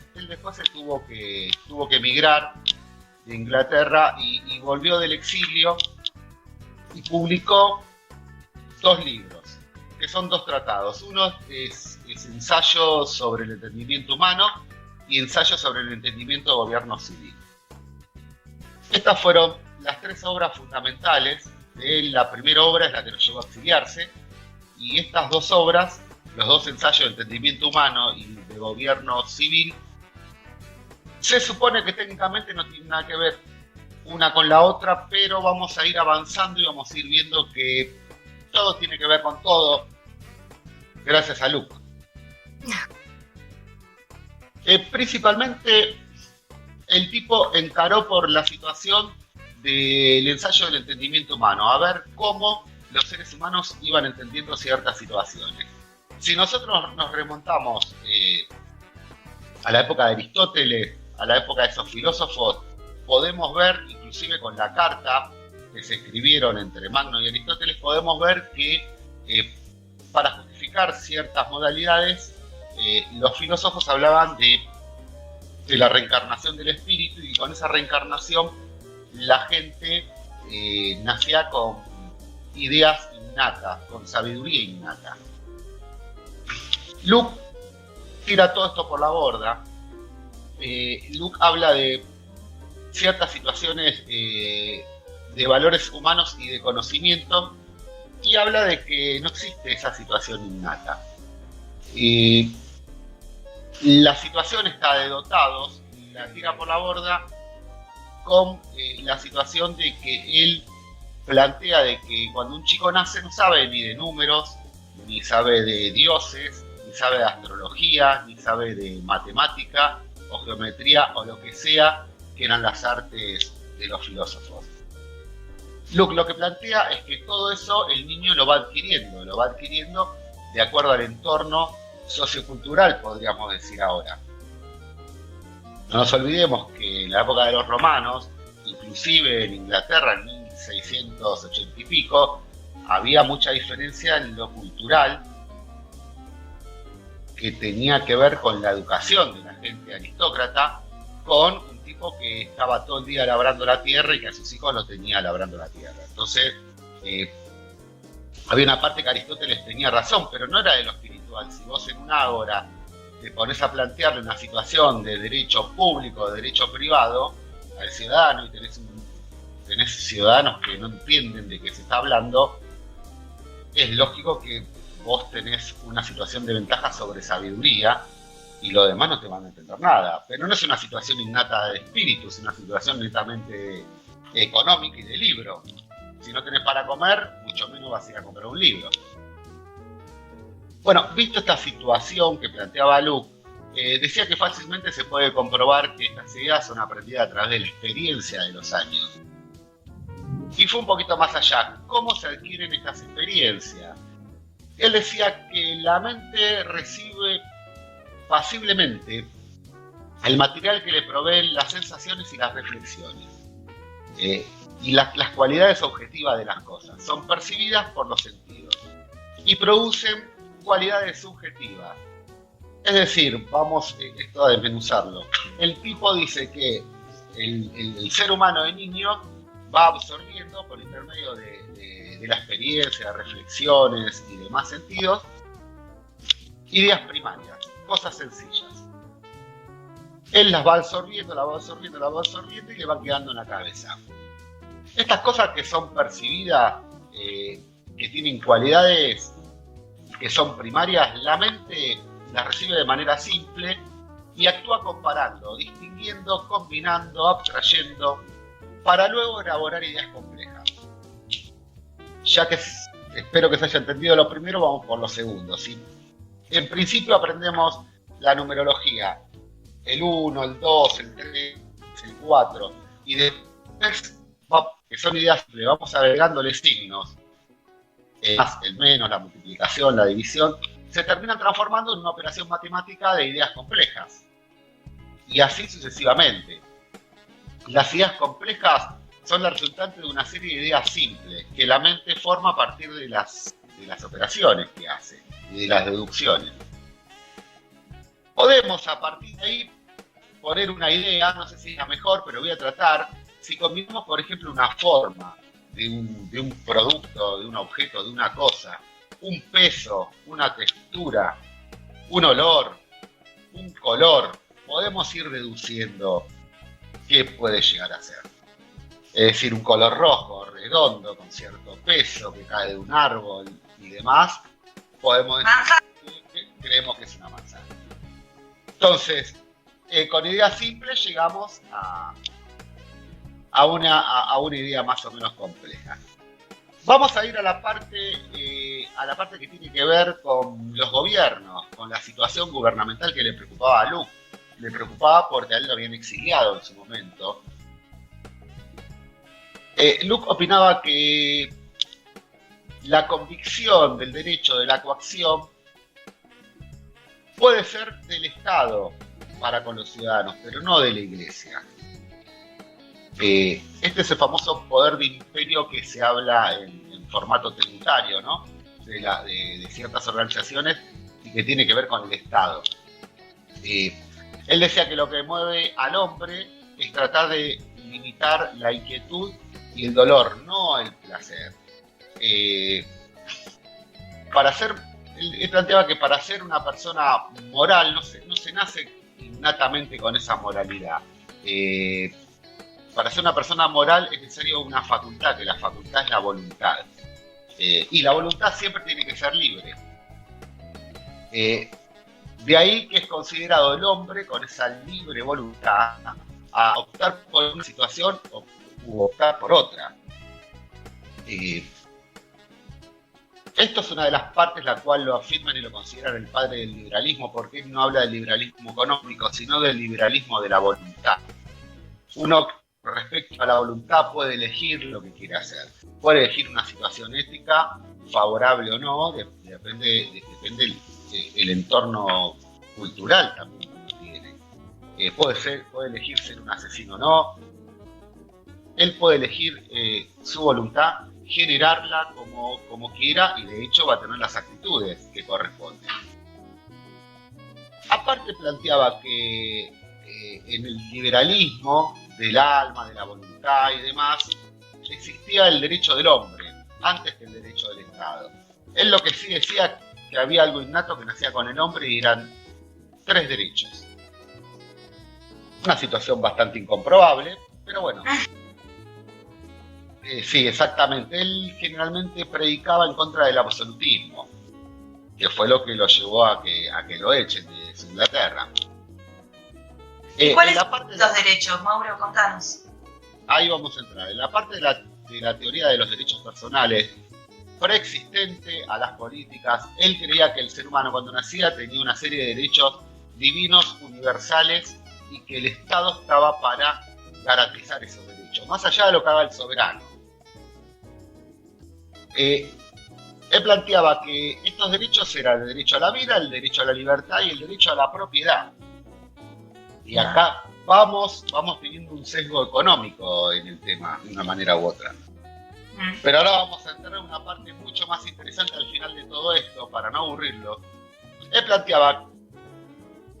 se tuvo que emigrar de Inglaterra y volvió del exilio y publicó 2 libros, que son 2 tratados. Uno es Ensayo sobre el entendimiento humano y Ensayo sobre el entendimiento de gobierno civil. Estas fueron las 3 obras fundamentales de él. La primera obra es la que lo llevó a exiliarse, y estas 2 obras, los 2 ensayos de entendimiento humano y de gobierno civil, se supone que técnicamente no tienen nada que ver una con la otra, pero vamos a ir avanzando y vamos a ir viendo que todo tiene que ver con todo. gracias a Luke. Principalmente el tipo encaró por la situación del ensayo del entendimiento humano, a ver cómo los seres humanos iban entendiendo ciertas situaciones. Si nosotros nos remontamos a la época de Aristóteles, a la época de esos filósofos, podemos ver, inclusive con la carta que se escribieron entre Magno y Aristóteles, podemos ver que para justificar ciertas modalidades, los filósofos hablaban de la reencarnación del espíritu, y con esa reencarnación la gente nacía con ideas innatas, con sabiduría innata. Luke tira todo esto por la borda. Luke habla de ciertas situaciones de valores humanos y de conocimiento, y habla de que no existe esa situación innata. La situación está de dotados, la tira por la borda con la situación de que él plantea de que cuando un chico nace no sabe ni de números, ni sabe de dioses, ni sabe de astrología, ni sabe de matemática o geometría o lo que sea que eran las artes de los filósofos. Luke lo que plantea es que todo eso el niño lo va adquiriendo de acuerdo al entorno sociocultural, podríamos decir ahora. No nos olvidemos que en la época de los romanos, inclusive en Inglaterra en 1680 y pico, había mucha diferencia en lo cultural que tenía que ver con la educación de la gente aristócrata, con un tipo que estaba todo el día labrando la tierra y que a sus hijos lo tenía labrando la tierra. Entonces, había una parte que Aristóteles tenía razón, pero no era de lo espiritual. Si vos en un ágora te pones a plantearle una situación de derecho público, de derecho privado al ciudadano, y tenés ciudadanos que no entienden de qué se está hablando, es lógico que vos tenés una situación de ventaja sobre sabiduría y los demás no te van a entender nada. Pero no es una situación innata de espíritu, es una situación netamente económica y de libro. Si no tenés para comer, mucho menos vas a ir a comprar un libro. Bueno, visto esta situación que planteaba Luke, decía que fácilmente se puede comprobar que estas ideas son aprendidas a través de la experiencia de los años. Y fue un poquito más allá. ¿Cómo se adquieren estas experiencias? Él decía que la mente recibe pasiblemente el material que le proveen las sensaciones y las reflexiones. Y las cualidades objetivas de las cosas son percibidas por los sentidos y producen cualidades subjetivas. Es decir, vamos esto a desmenuzarlo. El tipo dice que el ser humano de niño va absorbiendo por intermedio de la experiencia, de reflexiones y demás sentidos, ideas primarias, cosas sencillas. Él las va absorbiendo y le van quedando en la cabeza. Estas cosas que son percibidas, que tienen cualidades que son primarias, la mente las recibe de manera simple y actúa comparando, distinguiendo, combinando, abstrayendo, para luego elaborar ideas complejas. Ya que espero que se haya entendido lo primero, vamos por lo segundo, ¿sí? En principio aprendemos la numerología, el 1, el 2, el 3, el 4, y después, que son ideas, le vamos agregándole signos, más, el menos, la multiplicación, la división, se terminan transformando en una operación matemática de ideas complejas. Y así sucesivamente. Las ideas complejas son la resultante de una serie de ideas simples que la mente forma a partir de las operaciones que hace y de las deducciones. Podemos a partir de ahí poner una idea, no sé si es la mejor, pero voy a tratar, si combinamos por ejemplo una forma de un producto, de un objeto, de una cosa, un peso, una textura, un olor, un color, podemos ir deduciendo qué puede llegar a ser. Es decir, un color rojo, redondo, con cierto peso, que cae de un árbol y demás, podemos decir que creemos que es una manzana. Entonces, con ideas simples llegamos a una idea más o menos compleja. Vamos a ir a la parte a la parte que tiene que ver con los gobiernos, con la situación gubernamental que le preocupaba a Luke. Le preocupaba porque a él lo habían exiliado en su momento. Luke opinaba que la convicción del derecho de la coacción puede ser del Estado para con los ciudadanos, pero no de la Iglesia. Este es el famoso poder de imperio que se habla en formato tributario, ¿no? De ciertas organizaciones y que tiene que ver con el Estado. Él decía que lo que mueve al hombre es tratar de limitar la inquietud y el dolor, no el placer. Él planteaba que para ser una persona moral no se nace innatamente con esa moralidad. Para ser una persona moral es necesario una facultad, que la facultad es la voluntad. Y la voluntad siempre tiene que ser libre. De ahí que es considerado el hombre con esa libre voluntad a optar por una situación u optar por otra. Esto es una de las partes la cual lo afirman y lo consideran el padre del liberalismo, porque él no habla del liberalismo económico, sino del liberalismo de la voluntad. Uno, respecto a la voluntad, puede elegir lo que quiere hacer. Puede elegir una situación ética, favorable o no, depende el entorno cultural también que uno tiene. Puede elegir ser un asesino o no. Él puede elegir su voluntad, generarla como quiera, y de hecho va a tener las actitudes que corresponden. Aparte planteaba que en el liberalismo del alma, de la voluntad y demás, existía el derecho del hombre antes que el derecho del Estado. Él lo que sí decía que había algo innato que nacía con el hombre y eran 3 derechos. Una situación bastante incomprobable, pero bueno. Sí, exactamente. Él generalmente predicaba en contra del absolutismo, que fue lo que lo llevó a que lo echen de Inglaterra. ¿Cuáles son los derechos, Mauro? Contanos. Ahí vamos a entrar. En la parte de la teoría de los derechos personales, preexistente a las políticas, él creía que el ser humano cuando nacía tenía una serie de derechos divinos, universales, y que el Estado estaba para garantizar esos derechos, más allá de lo que haga el soberano. Él planteaba que estos derechos eran el derecho a la vida, el derecho a la libertad y el derecho a la propiedad. Y acá vamos teniendo un sesgo económico en el tema, de una manera u otra. Pero ahora vamos a entrar en una parte mucho más interesante al final de todo esto, para no aburrirlo. Él planteaba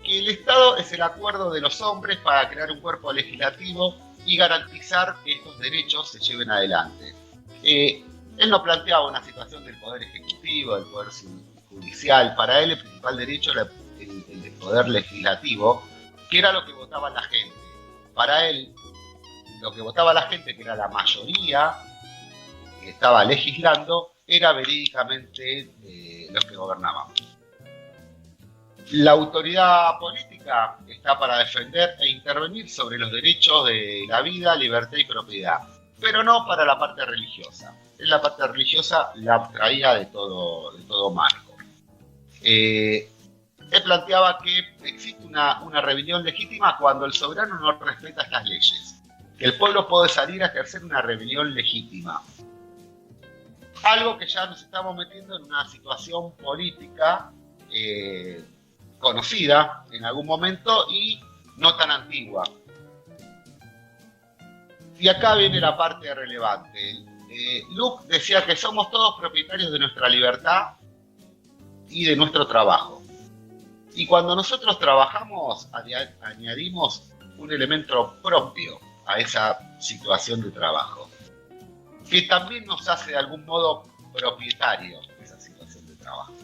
que el Estado es el acuerdo de los hombres para crear un cuerpo legislativo y garantizar que estos derechos se lleven adelante. Él no planteaba una situación del poder ejecutivo, del poder judicial. Para él el principal derecho era el del poder legislativo, que era lo que votaba la gente. Para él, lo que votaba la gente, que era la mayoría que estaba legislando, era verídicamente los que gobernaban. La autoridad política está para defender e intervenir sobre los derechos de la vida, libertad y propiedad, pero no para la parte religiosa. En la parte religiosa la abstraía de todo marco. Él planteaba que existe una rebelión legítima cuando el soberano no respeta estas leyes, que el pueblo puede salir a ejercer una rebelión legítima. Algo que ya nos estamos metiendo en una situación política conocida en algún momento y no tan antigua. Y acá viene la parte relevante. Luke decía que somos todos propietarios de nuestra libertad y de nuestro trabajo. Y cuando nosotros trabajamos, añadimos un elemento propio a esa situación de trabajo, que también nos hace de algún modo propietario de esa situación de trabajo.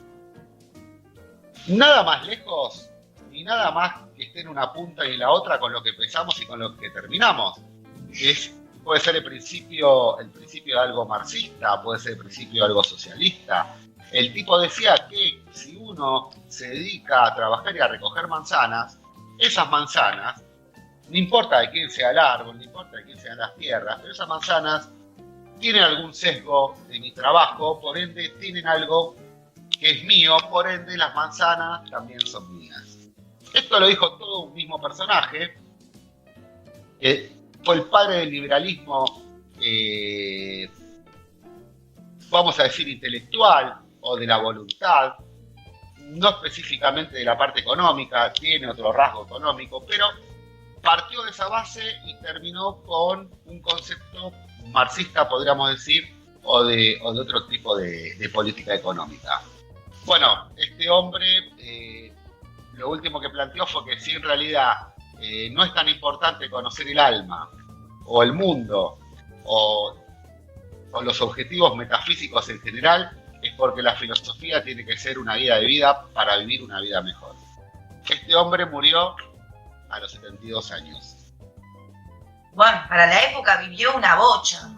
Nada más lejos, ni nada más que esté en una punta y en la otra con lo que empezamos y con lo que terminamos. Puede ser el principio de algo marxista, puede ser el principio de algo socialista. El tipo decía que si uno se dedica a trabajar y a recoger manzanas, esas manzanas, no importa de quién sea el árbol, no importa de quién sean las tierras, pero esas manzanas tienen algún sesgo de mi trabajo, por ende tienen algo que es mío, por ende las manzanas también son mías. Esto lo dijo todo un mismo personaje, que fue el padre del liberalismo, vamos a decir intelectual, o de la voluntad, no específicamente de la parte económica, tiene otro rasgo económico, pero partió de esa base y terminó con un concepto marxista, podríamos decir, o de otro tipo de política económica. Bueno, este hombre lo último que planteó fue que si en realidad no es tan importante conocer el alma, o el mundo, o los objetivos metafísicos en general, es porque la filosofía tiene que ser una guía de vida para vivir una vida mejor. Este hombre murió a los 72 años. Bueno, para la época vivió una bocha.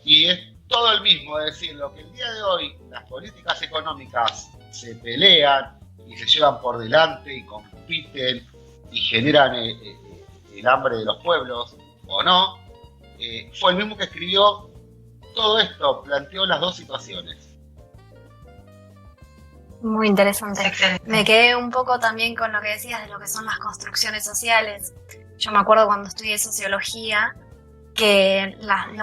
Y es todo el mismo, es decir, lo que el día de hoy las políticas económicas se pelean y se llevan por delante y compiten y generan el hambre de los pueblos, o no, fue el mismo que escribió todo esto, planteó las dos situaciones. Muy interesante. Excelente. Me quedé un poco también con lo que decías de lo que son las construcciones sociales. Yo me acuerdo cuando estudié sociología que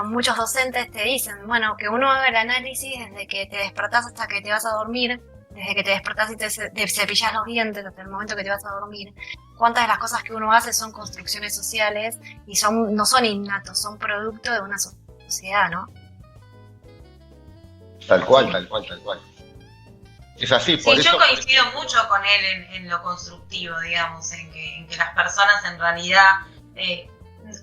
muchos docentes te dicen, bueno, que uno haga el análisis desde que te despertás hasta que te vas a dormir, desde que te despertás y te cepillás los dientes hasta el momento que te vas a dormir. Cuántas de las cosas que uno hace son construcciones sociales y no son innatos, son producto de una sociedad, ¿no? Tal cual, tal cual, tal cual. Es así, por Sí, eso... yo coincido mucho con él en lo constructivo, digamos, en que las personas en realidad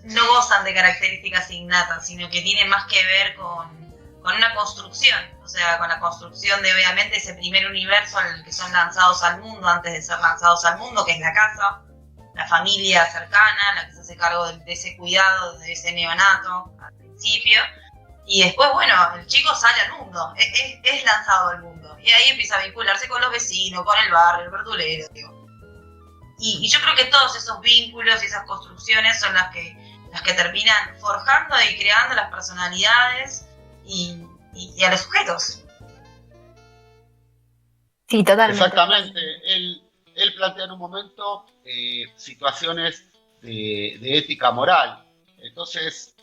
no gozan de características innatas, sino que tienen más que ver con una construcción, o sea, con la construcción de obviamente ese primer universo en el que son lanzados al mundo antes de ser lanzados al mundo, que es la casa, la familia cercana, la que se hace cargo de ese cuidado, de ese neonato al principio, y después, bueno, el chico sale al mundo, es lanzado al mundo, y ahí empieza a vincularse con los vecinos, con el barrio, el verdulero, digo. Y yo creo que todos esos vínculos y esas construcciones son las que terminan forjando y creando las personalidades y a los sujetos. Sí, totalmente. Exactamente. Él plantea en un momento situaciones de ética moral. Entonces,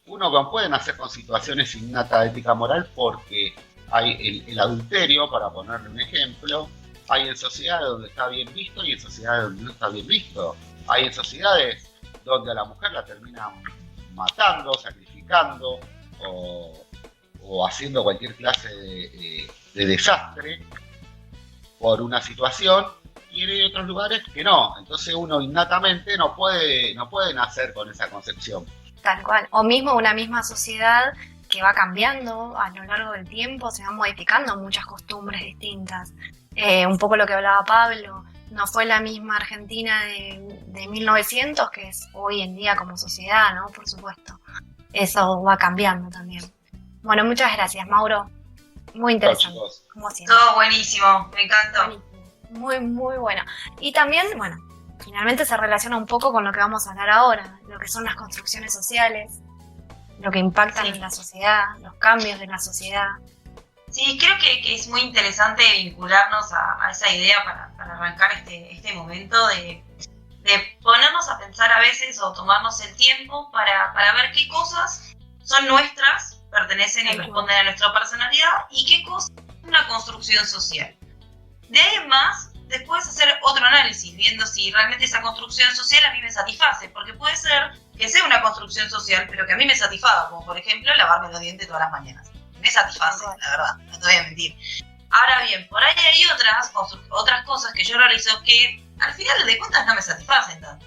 uno no puede nacer con situaciones innatas de ética moral porque hay el adulterio, para ponerle un ejemplo. Hay en sociedades donde está bien visto y en sociedades donde no está bien visto. Hay en sociedades donde a la mujer la terminan matando, sacrificando o haciendo cualquier clase de desastre por una situación, y hay otros lugares que no. Entonces uno innatamente no puede nacer con esa concepción. Tal cual. O mismo una misma sociedad que va cambiando a lo largo del tiempo, se van modificando muchas costumbres distintas. Un poco lo que hablaba Pablo, no fue la misma Argentina de 1900 que es hoy en día como sociedad, ¿no? Por supuesto. Eso va cambiando también. Bueno, muchas gracias, Mauro. Muy interesante, como siempre. Todo buenísimo, me encantó. Muy, muy bueno. Y también, bueno, finalmente se relaciona un poco con lo que vamos a hablar ahora, lo que son las construcciones sociales, lo que impactan en la sociedad, los cambios de la sociedad. Sí, creo que es muy interesante vincularnos a esa idea para arrancar este momento de ponernos a pensar a veces o tomarnos el tiempo para ver qué cosas son nuestras, pertenecen y responden a nuestra personalidad, y qué cosas son una construcción social. De ahí en más, después hacer otro análisis, viendo si realmente esa construcción social a mí me satisface, porque puede ser que sea una construcción social, pero que a mí me satisfaga, como por ejemplo lavarme los dientes todas las mañanas. Me satisface, la verdad, no te voy a mentir. Ahora bien, por ahí hay otras cosas que yo realizo que al final de cuentas no me satisfacen tanto.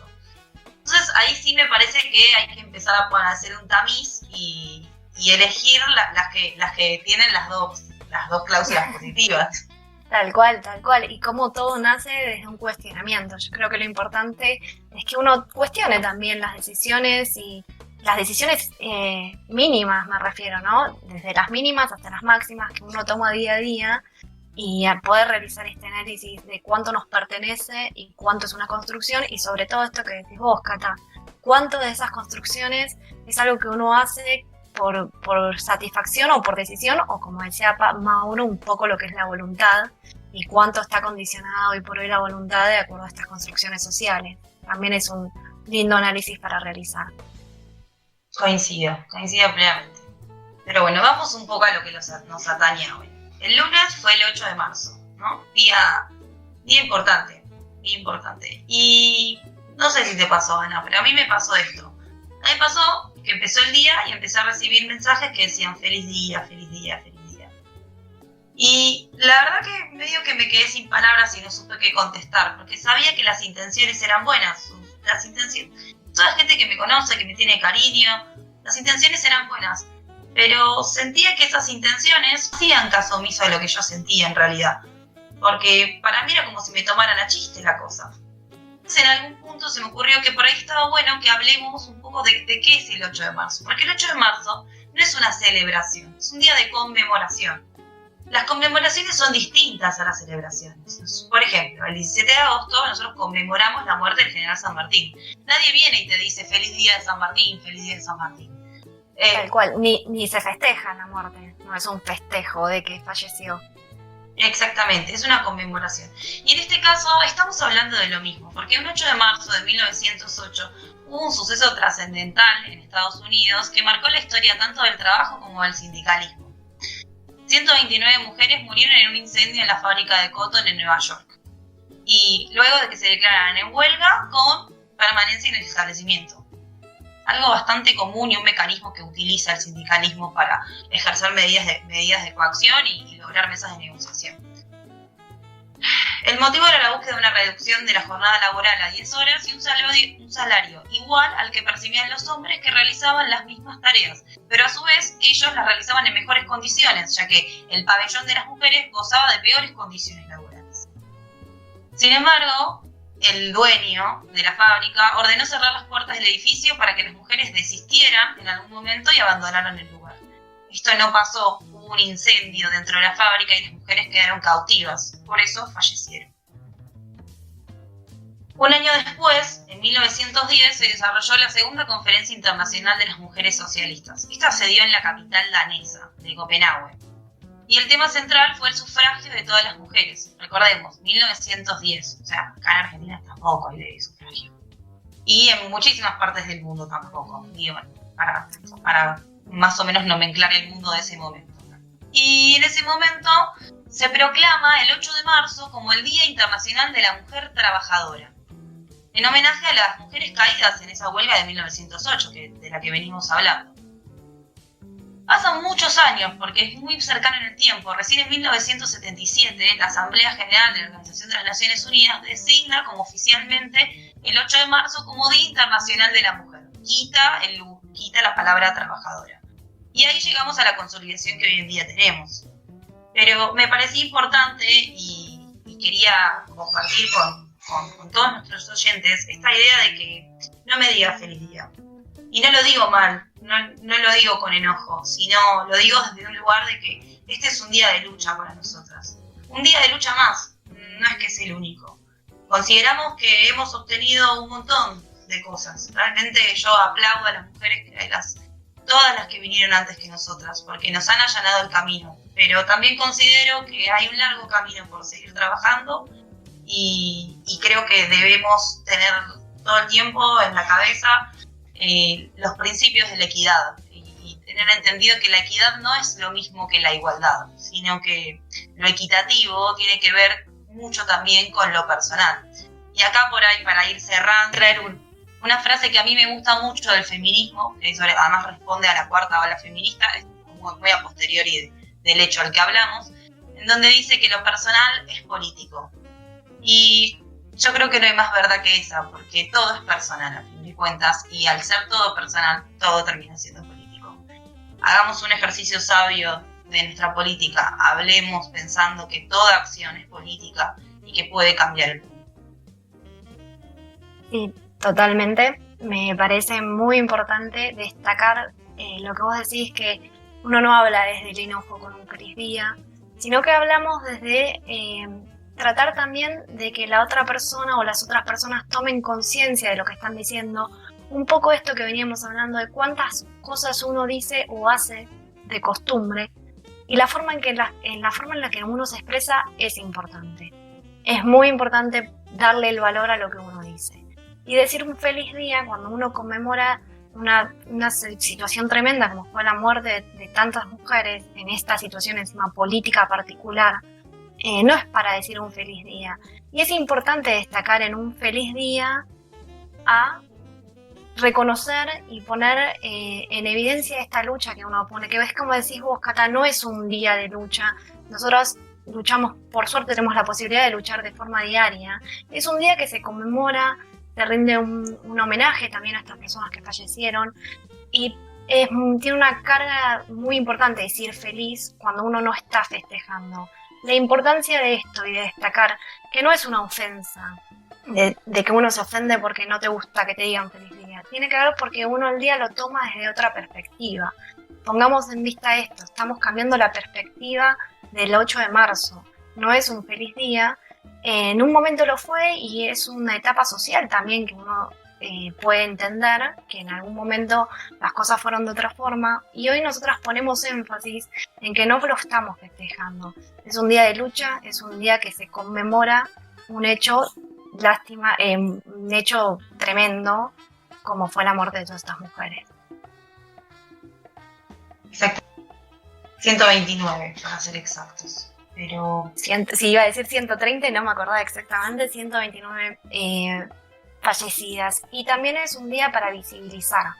Entonces ahí sí me parece que hay que empezar a hacer un tamiz y elegir las que tienen las dos cláusulas positivas. Tal cual. Y como todo nace desde un cuestionamiento. Yo creo que lo importante es que uno cuestione también las decisiones y las decisiones mínimas, me refiero, ¿no? Desde las mínimas hasta las máximas que uno toma día a día, y a poder realizar este análisis de cuánto nos pertenece y cuánto es una construcción, y sobre todo esto que decís vos, Cata, cuánto de esas construcciones es algo que uno hace por satisfacción o por decisión, o como decía Mauro, un poco lo que es la voluntad y cuánto está condicionada hoy por hoy la voluntad de acuerdo a estas construcciones sociales. También es un lindo análisis para realizar. Coincido plenamente. Pero bueno, vamos un poco a lo que nos atañe hoy. El lunes fue el 8 de marzo, ¿no? Día importante. Y no sé si te pasó, Ana, pero a mí me pasó esto. A mí me pasó que empezó el día y empecé a recibir mensajes que decían feliz día, feliz día, feliz día. Y la verdad que medio que me quedé sin palabras y no supe qué contestar, porque sabía que las intenciones eran buenas. Toda la gente que me conoce, que me tiene cariño, las intenciones eran buenas. Pero sentía que esas intenciones no hacían caso omiso de lo que yo sentía en realidad. Porque para mí era como si me tomaran a chiste la cosa. Entonces en algún punto se me ocurrió que por ahí estaba bueno que hablemos un poco de qué es el 8 de marzo. Porque el 8 de marzo no es una celebración, es un día de conmemoración. Las conmemoraciones son distintas a las celebraciones. Por ejemplo, el 17 de agosto nosotros conmemoramos la muerte del general San Martín. Nadie viene y te dice feliz día de San Martín, feliz día de San Martín. Tal cual, ni se festeja la muerte, no es un festejo de que falleció. Exactamente, es una conmemoración. Y en este caso estamos hablando de lo mismo, porque un 8 de marzo de 1908 hubo un suceso trascendental en Estados Unidos que marcó la historia tanto del trabajo como del sindicalismo. 129 mujeres murieron en un incendio en la fábrica de Cotton en Nueva York. Y luego de que se declararan en huelga con permanencia en el establecimiento. Algo bastante común y un mecanismo que utiliza el sindicalismo para ejercer medidas de coacción y lograr mesas de negociación. El motivo era la búsqueda de una reducción de la jornada laboral a 10 horas y un salario igual al que percibían los hombres que realizaban las mismas tareas, pero a su vez ellos las realizaban en mejores condiciones, ya que el pabellón de las mujeres gozaba de peores condiciones laborales. Sin embargo, el dueño de la fábrica ordenó cerrar las puertas del edificio para que las mujeres desistieran en algún momento y abandonaran el lugar. Esto no pasó, hubo un incendio dentro de la fábrica y las mujeres quedaron cautivas, por eso fallecieron. Un año después, en 1910, se desarrolló la segunda conferencia internacional de las mujeres socialistas. Esta se dio en la capital danesa, de Copenhague. Y el tema central fue el sufragio de todas las mujeres. Recordemos, 1910, o sea, acá en Argentina tampoco hay ley de sufragio. Y en muchísimas partes del mundo tampoco, digo, para más o menos nomenclar el mundo de ese momento. Y en ese momento se proclama el 8 de marzo como el Día Internacional de la Mujer Trabajadora, en homenaje a las mujeres caídas en esa huelga de 1908, de la que venimos hablando. Pasan muchos años, porque es muy cercano en el tiempo. Recién en 1977, la Asamblea General de la Organización de las Naciones Unidas designa como oficialmente el 8 de marzo como Día Internacional de la Mujer. Quita la palabra trabajadora. Y ahí llegamos a la consolidación que hoy en día tenemos. Pero me parecía importante y quería compartir con todos nuestros oyentes esta idea de que no me diga feliz día. Y no lo digo mal, no lo digo con enojo, sino lo digo desde un lugar de que este es un día de lucha para nosotras. Un día de lucha más, no es que es el único. Consideramos que hemos obtenido un montón de cosas. Realmente yo aplaudo a las mujeres, todas las que vinieron antes que nosotras, porque nos han allanado el camino. Pero también considero que hay un largo camino por seguir trabajando y creo que debemos tener todo el tiempo en la cabeza los principios de la equidad y tener entendido que la equidad no es lo mismo que la igualdad, sino que lo equitativo tiene que ver mucho también con lo personal. Y acá por ahí, para ir cerrando, traer una frase que a mí me gusta mucho del feminismo, que además responde a la cuarta ola feminista, es muy a posteriori del hecho al que hablamos, en donde dice que lo personal es político. Y yo creo que no hay más verdad que esa, porque todo es personal a fin de cuentas, y al ser todo personal, todo termina siendo político. Hagamos un ejercicio sabio de nuestra política, hablemos pensando que toda acción es política y que puede cambiar el mundo. Sí, totalmente. Me parece muy importante destacar lo que vos decís, que uno no habla desde el enojo con un feliz día, sino que hablamos desde tratar también de que la otra persona o las otras personas tomen conciencia de lo que están diciendo, un poco esto que veníamos hablando de cuántas cosas uno dice o hace de costumbre, y la forma en la forma en la que uno se expresa es importante. Es muy importante darle el valor a lo que uno dice. Y decir un feliz día cuando uno conmemora una situación tremenda como fue la muerte de tantas mujeres en esta situación encima política particular, no es para decir un feliz día. Y es importante destacar en un feliz día a reconocer y poner en evidencia esta lucha que uno pone, que ves como decís vos, Cata, no es un día de lucha. Nosotros luchamos, por suerte tenemos la posibilidad de luchar de forma diaria. Es un día que se conmemora, se rinde un homenaje también a estas personas que fallecieron y tiene una carga muy importante decir feliz cuando uno no está festejando. La importancia de esto y de destacar que no es una ofensa, de que uno se ofende porque no te gusta que te digan feliz día. Tiene que ver porque uno el día lo toma desde otra perspectiva. Pongamos en vista esto, estamos cambiando la perspectiva del 8 de marzo. No es un feliz día, en un momento lo fue y es una etapa social también que uno puede entender que en algún momento las cosas fueron de otra forma y hoy nosotras ponemos énfasis en que no lo estamos festejando. Es un día de lucha, es un día que se conmemora un hecho un hecho tremendo como fue la muerte de todas estas mujeres. Exacto. 129 para ser exactos. Pero si iba a decir 130 y no me acordaba exactamente, 129 fallecidas. Y también es un día para visibilizar.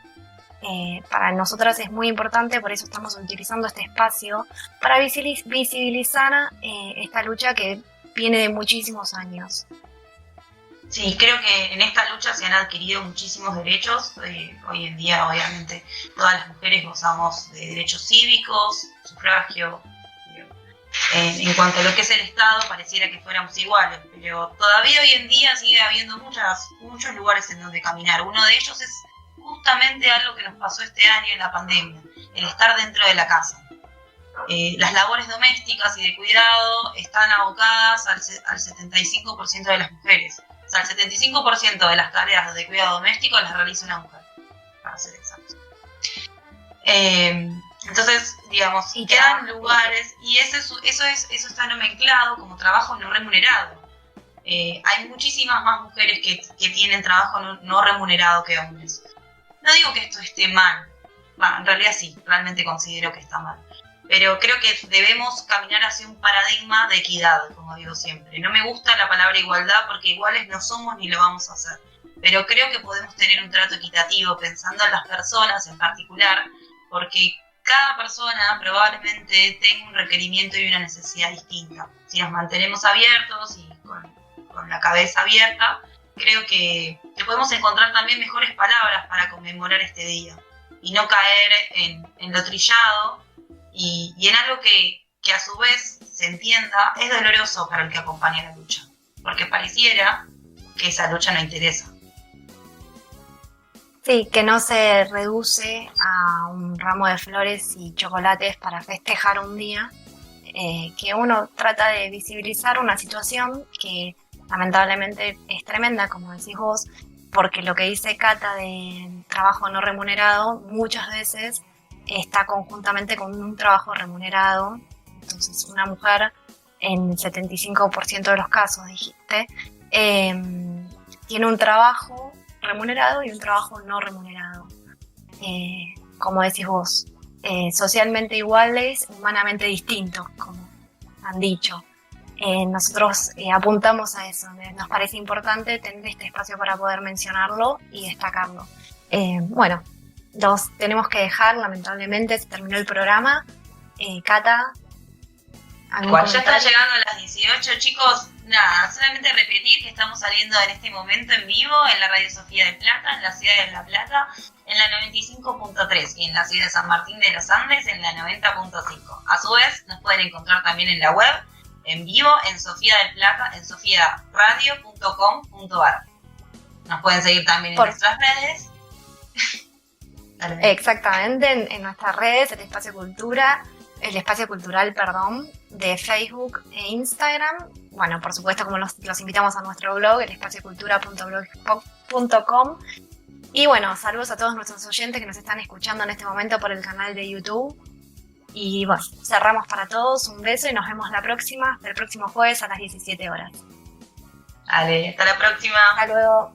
Para nosotras es muy importante, por eso estamos utilizando este espacio, para visibilizar esta lucha que viene de muchísimos años. sí, creo que en esta lucha se han adquirido muchísimos derechos. Hoy en día, obviamente, todas las mujeres gozamos de derechos cívicos, sufragio. En cuanto a lo que es el Estado, pareciera que fuéramos iguales, pero todavía hoy en día sigue habiendo muchos lugares en donde caminar. Uno de ellos es justamente algo que nos pasó este año en la pandemia, el estar dentro de la casa. Las labores domésticas y de cuidado están abocadas al 75% de las mujeres. O sea, el 75% de las tareas de cuidado doméstico las realiza una mujer, para ser exactos. Entonces, digamos, y quedan lugares, y eso está nomenclado como trabajo no remunerado. Hay muchísimas más mujeres que tienen trabajo no remunerado que hombres. No digo que esto esté mal, bueno, en realidad sí, realmente considero que está mal. Pero creo que debemos caminar hacia un paradigma de equidad, como digo siempre. No me gusta la palabra igualdad porque iguales no somos ni lo vamos a hacer. Pero creo que podemos tener un trato equitativo pensando en las personas en particular, porque cada persona probablemente tenga un requerimiento y una necesidad distinta. Si nos mantenemos abiertos y con la cabeza abierta, creo que podemos encontrar también mejores palabras para conmemorar este día y no caer en lo trillado y en algo que a su vez se entienda es doloroso para el que acompaña la lucha, porque pareciera que esa lucha no interesa. Sí, que no se reduce a un ramo de flores y chocolates para festejar un día, que uno trata de visibilizar una situación que lamentablemente es tremenda, como decís vos, porque lo que dice Cata de trabajo no remunerado muchas veces está conjuntamente con un trabajo remunerado. Entonces una mujer en el 75% de los casos, dijiste, tiene un trabajo remunerado y un trabajo no remunerado. Como decís vos, socialmente iguales, humanamente distintos, como han dicho. Nosotros apuntamos a eso, nos parece importante tener este espacio para poder mencionarlo y destacarlo. Bueno, los tenemos que dejar, lamentablemente se terminó el programa. Cata, Igual ya está llegando a las 18, chicos. Nada, solamente repetir que estamos saliendo en este momento en vivo en la Radio Sofía de Plata, en la ciudad de La Plata, en la 95.3 y en la ciudad de San Martín de los Andes en la 90.5. A su vez, nos pueden encontrar también en la web, en vivo, en Sofía del Plata, en sofiaradio.com.ar. Nos pueden seguir también en nuestras redes. Exactamente, en nuestras redes, el espacio cultural, de Facebook e Instagram. Bueno, por supuesto, como los invitamos a nuestro blog, el espaciocultura.blogspot.com. Y bueno, saludos a todos nuestros oyentes que nos están escuchando en este momento por el canal de YouTube. Y bueno, cerramos para todos, un beso y nos vemos la próxima, hasta el próximo jueves a las 17 horas. Dale, hasta la próxima. Hasta luego.